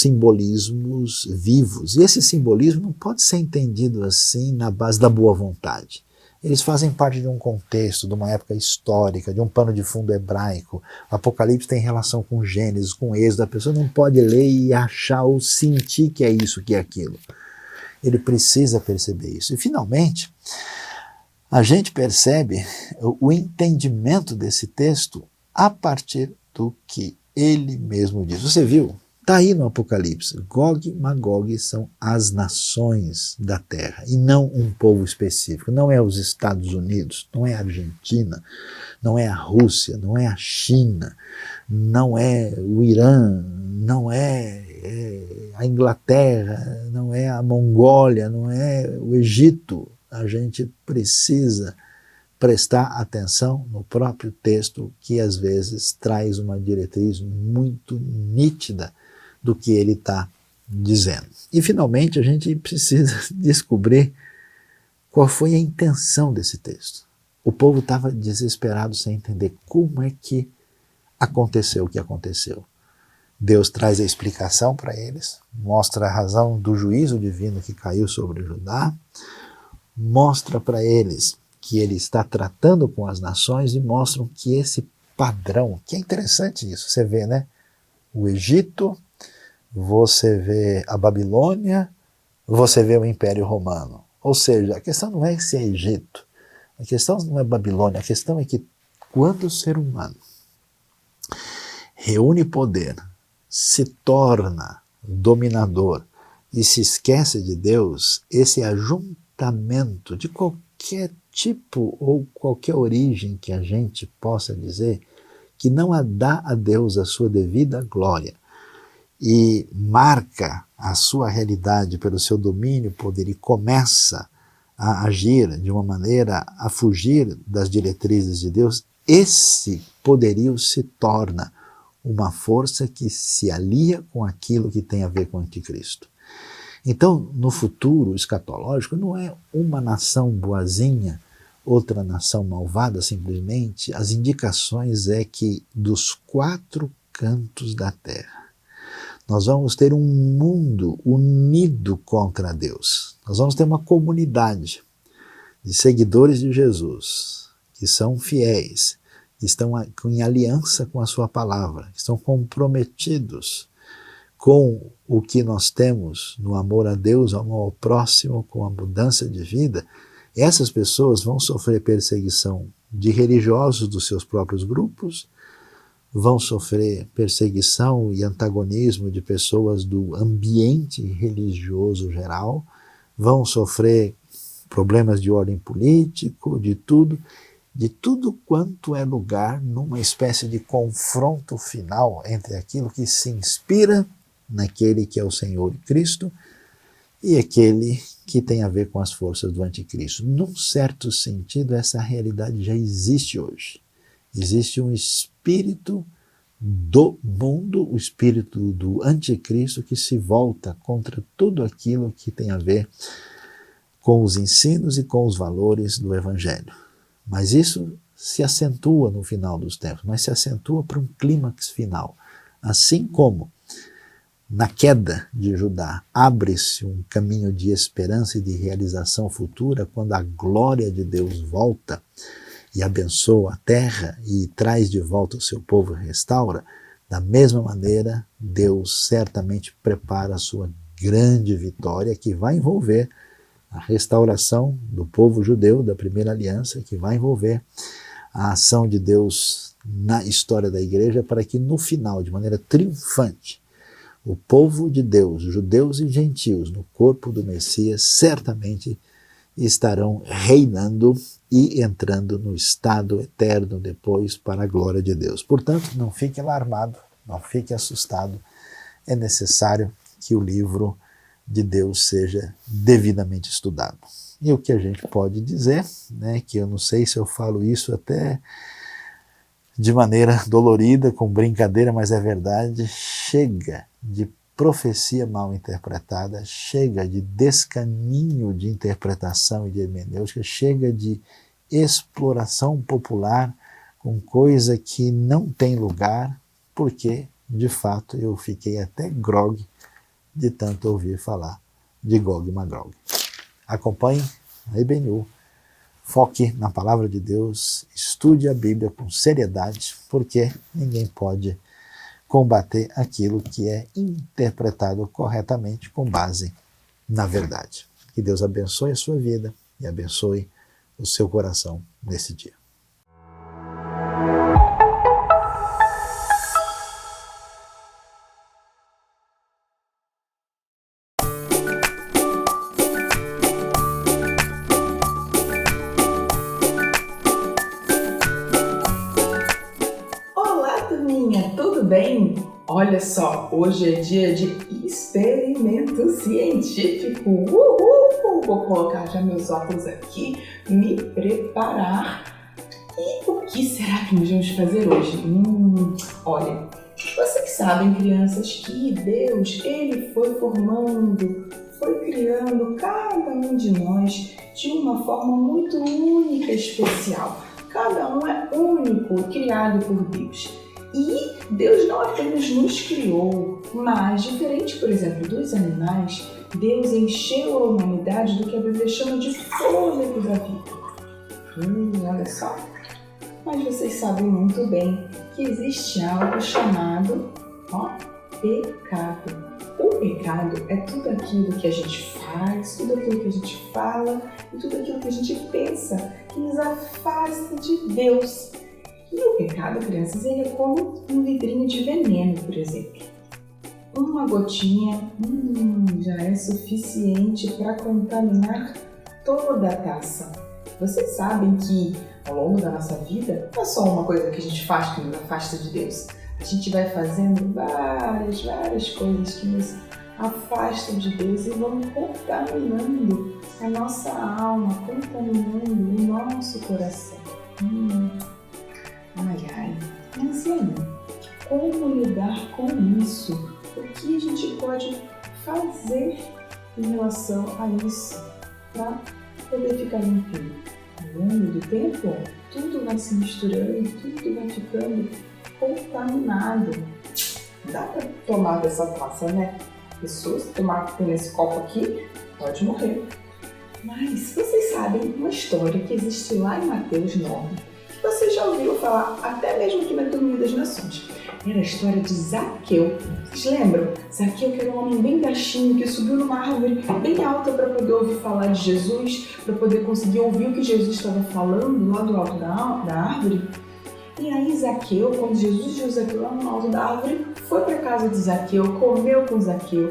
simbolismos vivos. E esse simbolismo não pode ser entendido assim na base da boa vontade. Eles fazem parte de um contexto, de uma época histórica, de um pano de fundo hebraico. O Apocalipse tem relação com Gênesis, com Êxodo. A pessoa não pode ler e achar ou sentir que é isso, que é aquilo. Ele precisa perceber isso. E, finalmente, a gente percebe o entendimento desse texto a partir do que ele mesmo diz. Você viu? Está aí no Apocalipse. Gog e Magog são as nações da terra e não um povo específico. Não é os Estados Unidos, não é a Argentina, não é a Rússia, não é a China, não é o Irã, não é a Inglaterra, não é a Mongólia, não é o Egito. A gente precisa prestar atenção no próprio texto, que às vezes traz uma diretriz muito nítida do que ele está dizendo. E, finalmente, a gente precisa descobrir qual foi a intenção desse texto. O povo estava desesperado sem entender como é que aconteceu o que aconteceu. Deus traz a explicação para eles, mostra a razão do juízo divino que caiu sobre Judá, mostra para eles que ele está tratando com as nações e mostram que esse padrão, que é interessante isso, você vê, né? O Egito, você vê a Babilônia, você vê o Império Romano. Ou seja, a questão não é se é Egito, a questão não é Babilônia, a questão é que quando o ser humano reúne poder, se torna dominador e se esquece de Deus, esse ajuntamento de qualquer tipo ou qualquer origem que a gente possa dizer, que não dá a Deus a sua devida glória e marca a sua realidade pelo seu domínio, poder, e começa a agir de uma maneira a fugir das diretrizes de Deus, esse poderio se torna uma força que se alia com aquilo que tem a ver com o anticristo. Então, no futuro escatológico, não é uma nação boazinha, outra nação malvada, simplesmente. As indicações é que dos 4 cantos da terra, nós vamos ter um mundo unido contra Deus. Nós vamos ter uma comunidade de seguidores de Jesus, que são fiéis, que estão em aliança com a sua palavra, que estão comprometidos com o que nós temos no amor a Deus, ao amor ao próximo, com a mudança de vida. Essas pessoas vão sofrer perseguição de religiosos dos seus próprios grupos, vão sofrer perseguição e antagonismo de pessoas do ambiente religioso geral, vão sofrer problemas de ordem político, de tudo quanto é lugar numa espécie de confronto final entre aquilo que se inspira naquele que é o Senhor e Cristo e aquele que tem a ver com as forças do anticristo. Num certo sentido, essa realidade já existe hoje. Existe um espírito do mundo, o espírito do anticristo, que se volta contra tudo aquilo que tem a ver com os ensinos e com os valores do Evangelho. Mas isso se acentua no final dos tempos, mas se acentua para um clímax final. Assim como na queda de Judá abre-se um caminho de esperança e de realização futura, quando a glória de Deus volta e abençoa a terra e traz de volta o seu povo e restaura, da mesma maneira Deus certamente prepara a sua grande vitória, que vai envolver a restauração do povo judeu da primeira aliança, que vai envolver a ação de Deus na história da igreja, para que no final, de maneira triunfante, o povo de Deus, judeus e gentios, no corpo do Messias, certamente estarão reinando e entrando no estado eterno depois para a glória de Deus. Portanto, não fique alarmado, não fique assustado. É necessário que o livro de Deus seja devidamente estudado. E o que a gente pode dizer, né, que eu não sei se eu falo isso até de maneira dolorida, com brincadeira, mas é verdade, chega de profecia mal interpretada, chega de descaminho de interpretação e de hermenêutica, chega de exploração popular com coisa que não tem lugar, porque, de fato, eu fiquei até grogue de tanto ouvir falar de Gog e Magog. Acompanhe a IBNU, foque na palavra de Deus, estude a Bíblia com seriedade, porque ninguém pode combater aquilo que é interpretado corretamente com base na verdade. Que Deus abençoe a sua vida e abençoe o seu coração nesse dia. Tudo bem? Olha só, hoje é dia de experimento científico. Uhul! Vou colocar já meus óculos aqui, me preparar. E o que será que nós vamos fazer hoje? Olha, vocês sabem, crianças, que Deus, Ele foi formando, foi criando cada um de nós de uma forma muito única e especial. Cada um é único, criado por Deus. E Deus não apenas nos criou, mas, diferente, por exemplo, dos animais, Deus encheu a humanidade do que a Bíblia chama de fôlego da vida. Olha só. Mas vocês sabem muito bem que existe algo chamado pecado. O pecado é tudo aquilo que a gente faz, tudo aquilo que a gente fala e tudo aquilo que a gente pensa que nos afasta de Deus. E o pecado, crianças, ele é como um vidrinho de veneno, por exemplo. Uma gotinha já é suficiente para contaminar toda a taça. Vocês sabem que ao longo da nossa vida, não é só uma coisa que a gente faz que nos afasta de Deus. A gente vai fazendo várias coisas que nos afastam de Deus e vão contaminando a nossa alma, contaminando o nosso coração. Mas e aí? Como lidar com isso? O que a gente pode fazer em relação a isso para poder ficar limpinho? Ao longo do tempo, tudo vai se misturando, tudo vai ficando contaminado. Dá para tomar dessa taça, né? Pessoas tomar nesse copo aqui, pode morrer. Mas vocês sabem uma história que existe lá em Mateus 9. Você já ouviu falar, até mesmo aqui na Turminha das Nações. Era a história de Zaqueu. Vocês lembram? Zaqueu, que era um homem bem baixinho, que subiu numa árvore bem alta para poder ouvir falar de Jesus, para poder conseguir ouvir o que Jesus estava falando lá do alto da árvore. E aí Zaqueu, quando Jesus viu Zaqueu lá no alto da árvore, foi para a casa de Zaqueu, comeu com Zaqueu.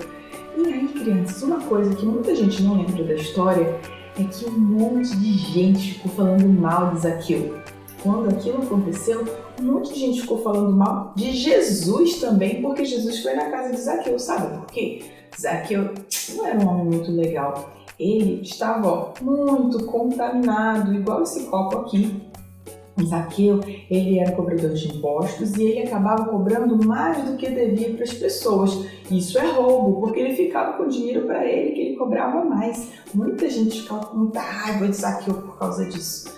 E aí, crianças, uma coisa que muita gente não lembra da história é que um monte de gente ficou falando mal de Zaqueu. Quando aquilo aconteceu, um monte de gente ficou falando mal de Jesus também, porque Jesus foi na casa de Zaqueu. Sabe por quê? Zaqueu não era um homem muito legal. Ele estava muito contaminado, igual esse copo aqui. Zaqueu, ele era cobrador de impostos e ele acabava cobrando mais do que devia para as pessoas. Isso é roubo, porque ele ficava com dinheiro para ele, que ele cobrava mais. Muita gente ficava com muita raiva de Zaqueu por causa disso.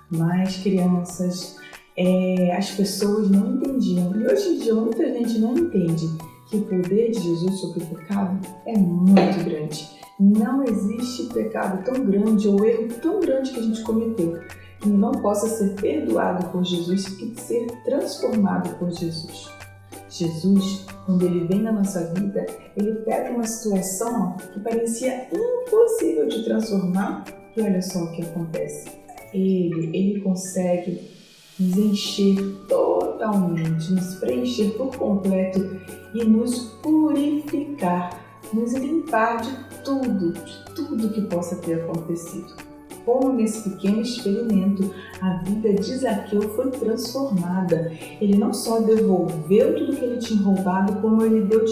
Mas, crianças, as pessoas não entendiam. E hoje em dia muita gente não entende que o poder de Jesus sobre o pecado é muito grande. Não existe pecado tão grande ou erro tão grande que a gente cometeu que não possa ser perdoado por Jesus e ser transformado por Jesus. Jesus, quando ele vem na nossa vida, ele pega uma situação que parecia impossível de transformar e olha só o que acontece. Ele consegue nos encher totalmente, nos preencher por completo e nos purificar, nos limpar de tudo que possa ter acontecido. Como nesse pequeno experimento, a vida de Zaqueu foi transformada. Ele não só devolveu tudo que ele tinha roubado, como ele deu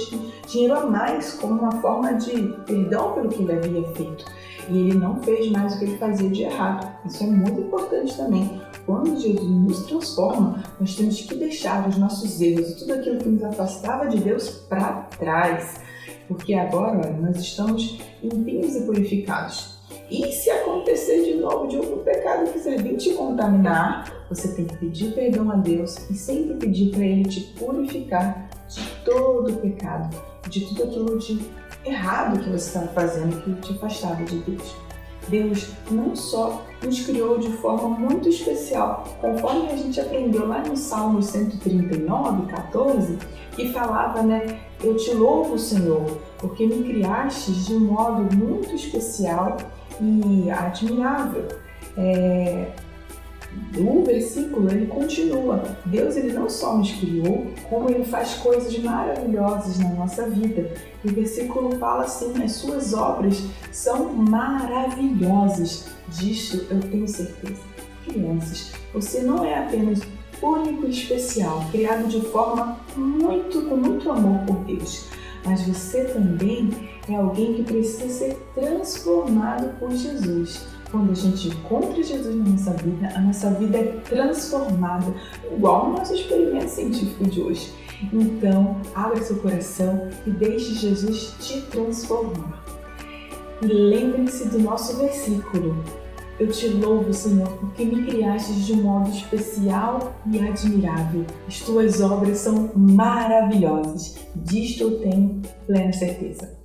dinheiro a mais, como uma forma de perdão pelo que ele havia feito. E ele não fez mais o que ele fazia de errado. Isso é muito importante também. Quando Jesus nos transforma, nós temos que deixar os nossos erros e tudo aquilo que nos afastava de Deus para trás. porque agora, olha, nós estamos limpinhos e purificados. E se acontecer de novo de algum pecado quiser vir te contaminar, você tem que pedir perdão a Deus e sempre pedir para Ele te purificar de todo o pecado, de tudo aquilo de errado que você estava fazendo, que te afastava de Deus. Deus não só nos criou de forma muito especial, conforme a gente aprendeu lá no Salmo 139, 14, que falava, né, eu te louvo, Senhor, porque me criaste de um modo muito especial e admirável. O versículo, ele continua. Deus, ele não só nos criou, como ele faz coisas maravilhosas na nossa vida. E o versículo fala assim, as suas obras são maravilhosas. Disto eu tenho certeza. Crianças, você não é apenas único e especial, criado de forma com muito amor por Deus, mas você também é alguém que precisa ser transformado por Jesus. Quando a gente encontra Jesus na nossa vida é transformada, igual no nosso experimento científico de hoje. Então, abra seu coração e deixe Jesus te transformar. E lembre-se do nosso versículo. Eu te louvo, Senhor, porque me criaste de um modo especial e admirável. As tuas obras são maravilhosas. Disto eu tenho plena certeza.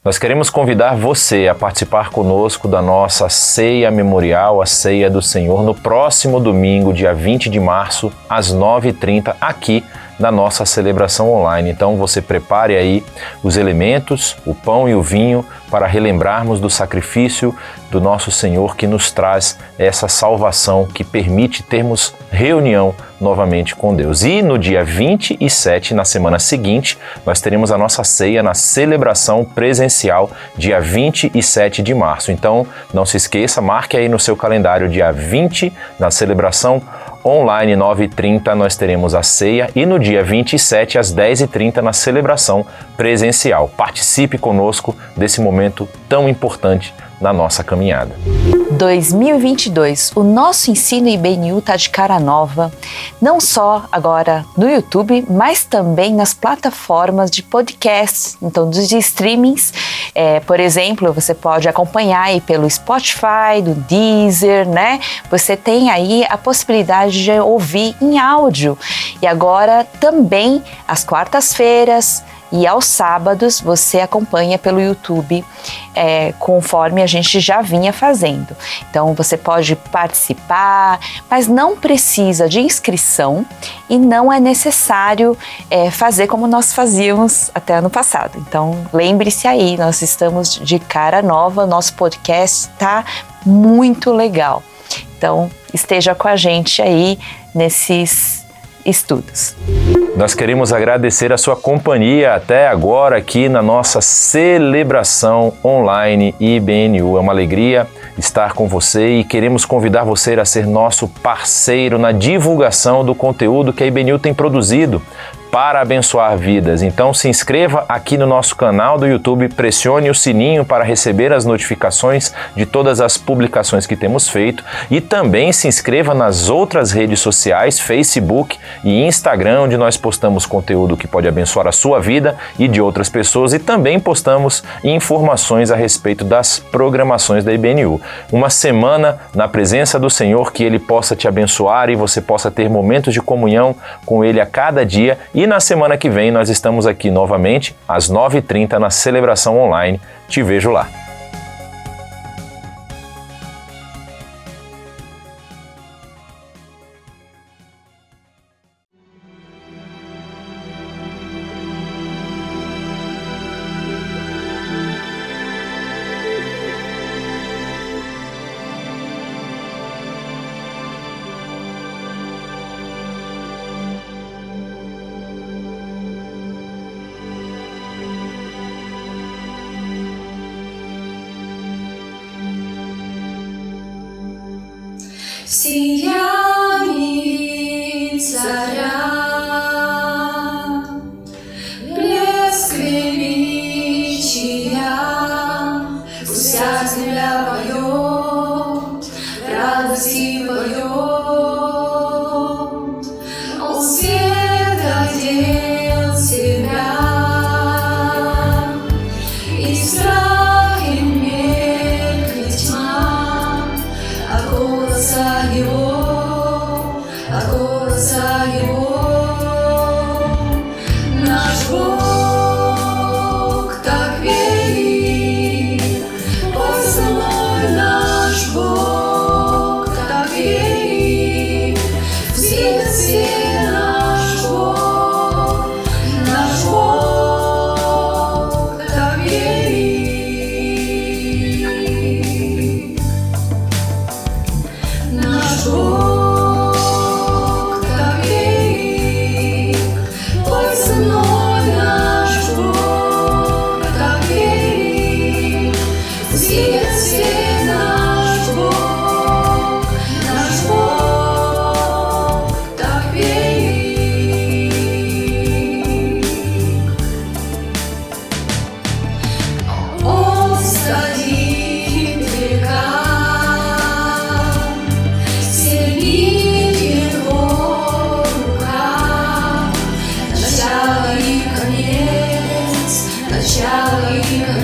Nós queremos convidar você a participar conosco da nossa ceia memorial, a Ceia do Senhor, no próximo domingo, dia 20 de março, às 9h30, aqui na nossa celebração online. Então você prepare aí os elementos, o pão e o vinho, para relembrarmos do sacrifício do nosso Senhor que nos traz essa salvação, que permite termos reunião novamente com Deus. E no dia 27, na semana seguinte, nós teremos a nossa ceia na celebração presencial, dia 27 de março. Então não se esqueça, marque aí no seu calendário, dia 20, na celebração online, 9h30, nós teremos a ceia, e no dia 27, às 10h30, na celebração presencial. Participe conosco desse momento tão importante na nossa caminhada. 2022, o nosso ensino IBNU está de cara nova, não só agora no YouTube, mas também nas plataformas de podcasts, então dos streamings. Por exemplo, você pode acompanhar aí pelo Spotify, do Deezer, né? Você tem aí a possibilidade de ouvir em áudio. E agora também às quartas-feiras e aos sábados você acompanha pelo YouTube, conforme a gente já vinha fazendo. Então você pode participar, mas não precisa de inscrição e não é necessário fazer como nós fazíamos até ano passado. Então lembre-se aí, nós estamos de cara nova, nosso podcast está muito legal. Então esteja com a gente aí nesses estudos. Nós queremos agradecer a sua companhia até agora aqui na nossa celebração online IBNU. É uma alegria estar com você e queremos convidar você a ser nosso parceiro na divulgação do conteúdo que a IBNU tem produzido para abençoar vidas. Então se inscreva aqui no nosso canal do YouTube, pressione o sininho para receber as notificações de todas as publicações que temos feito e também se inscreva nas outras redes sociais, Facebook e Instagram, onde nós postamos conteúdo que pode abençoar a sua vida e de outras pessoas e também postamos informações a respeito das programações da IBNU. Uma semana na presença do Senhor, que Ele possa te abençoar e você possa ter momentos de comunhão com Ele a cada dia. E na semana que vem nós estamos aqui novamente às 9h30 na celebração online. Te vejo lá. Siamo shall even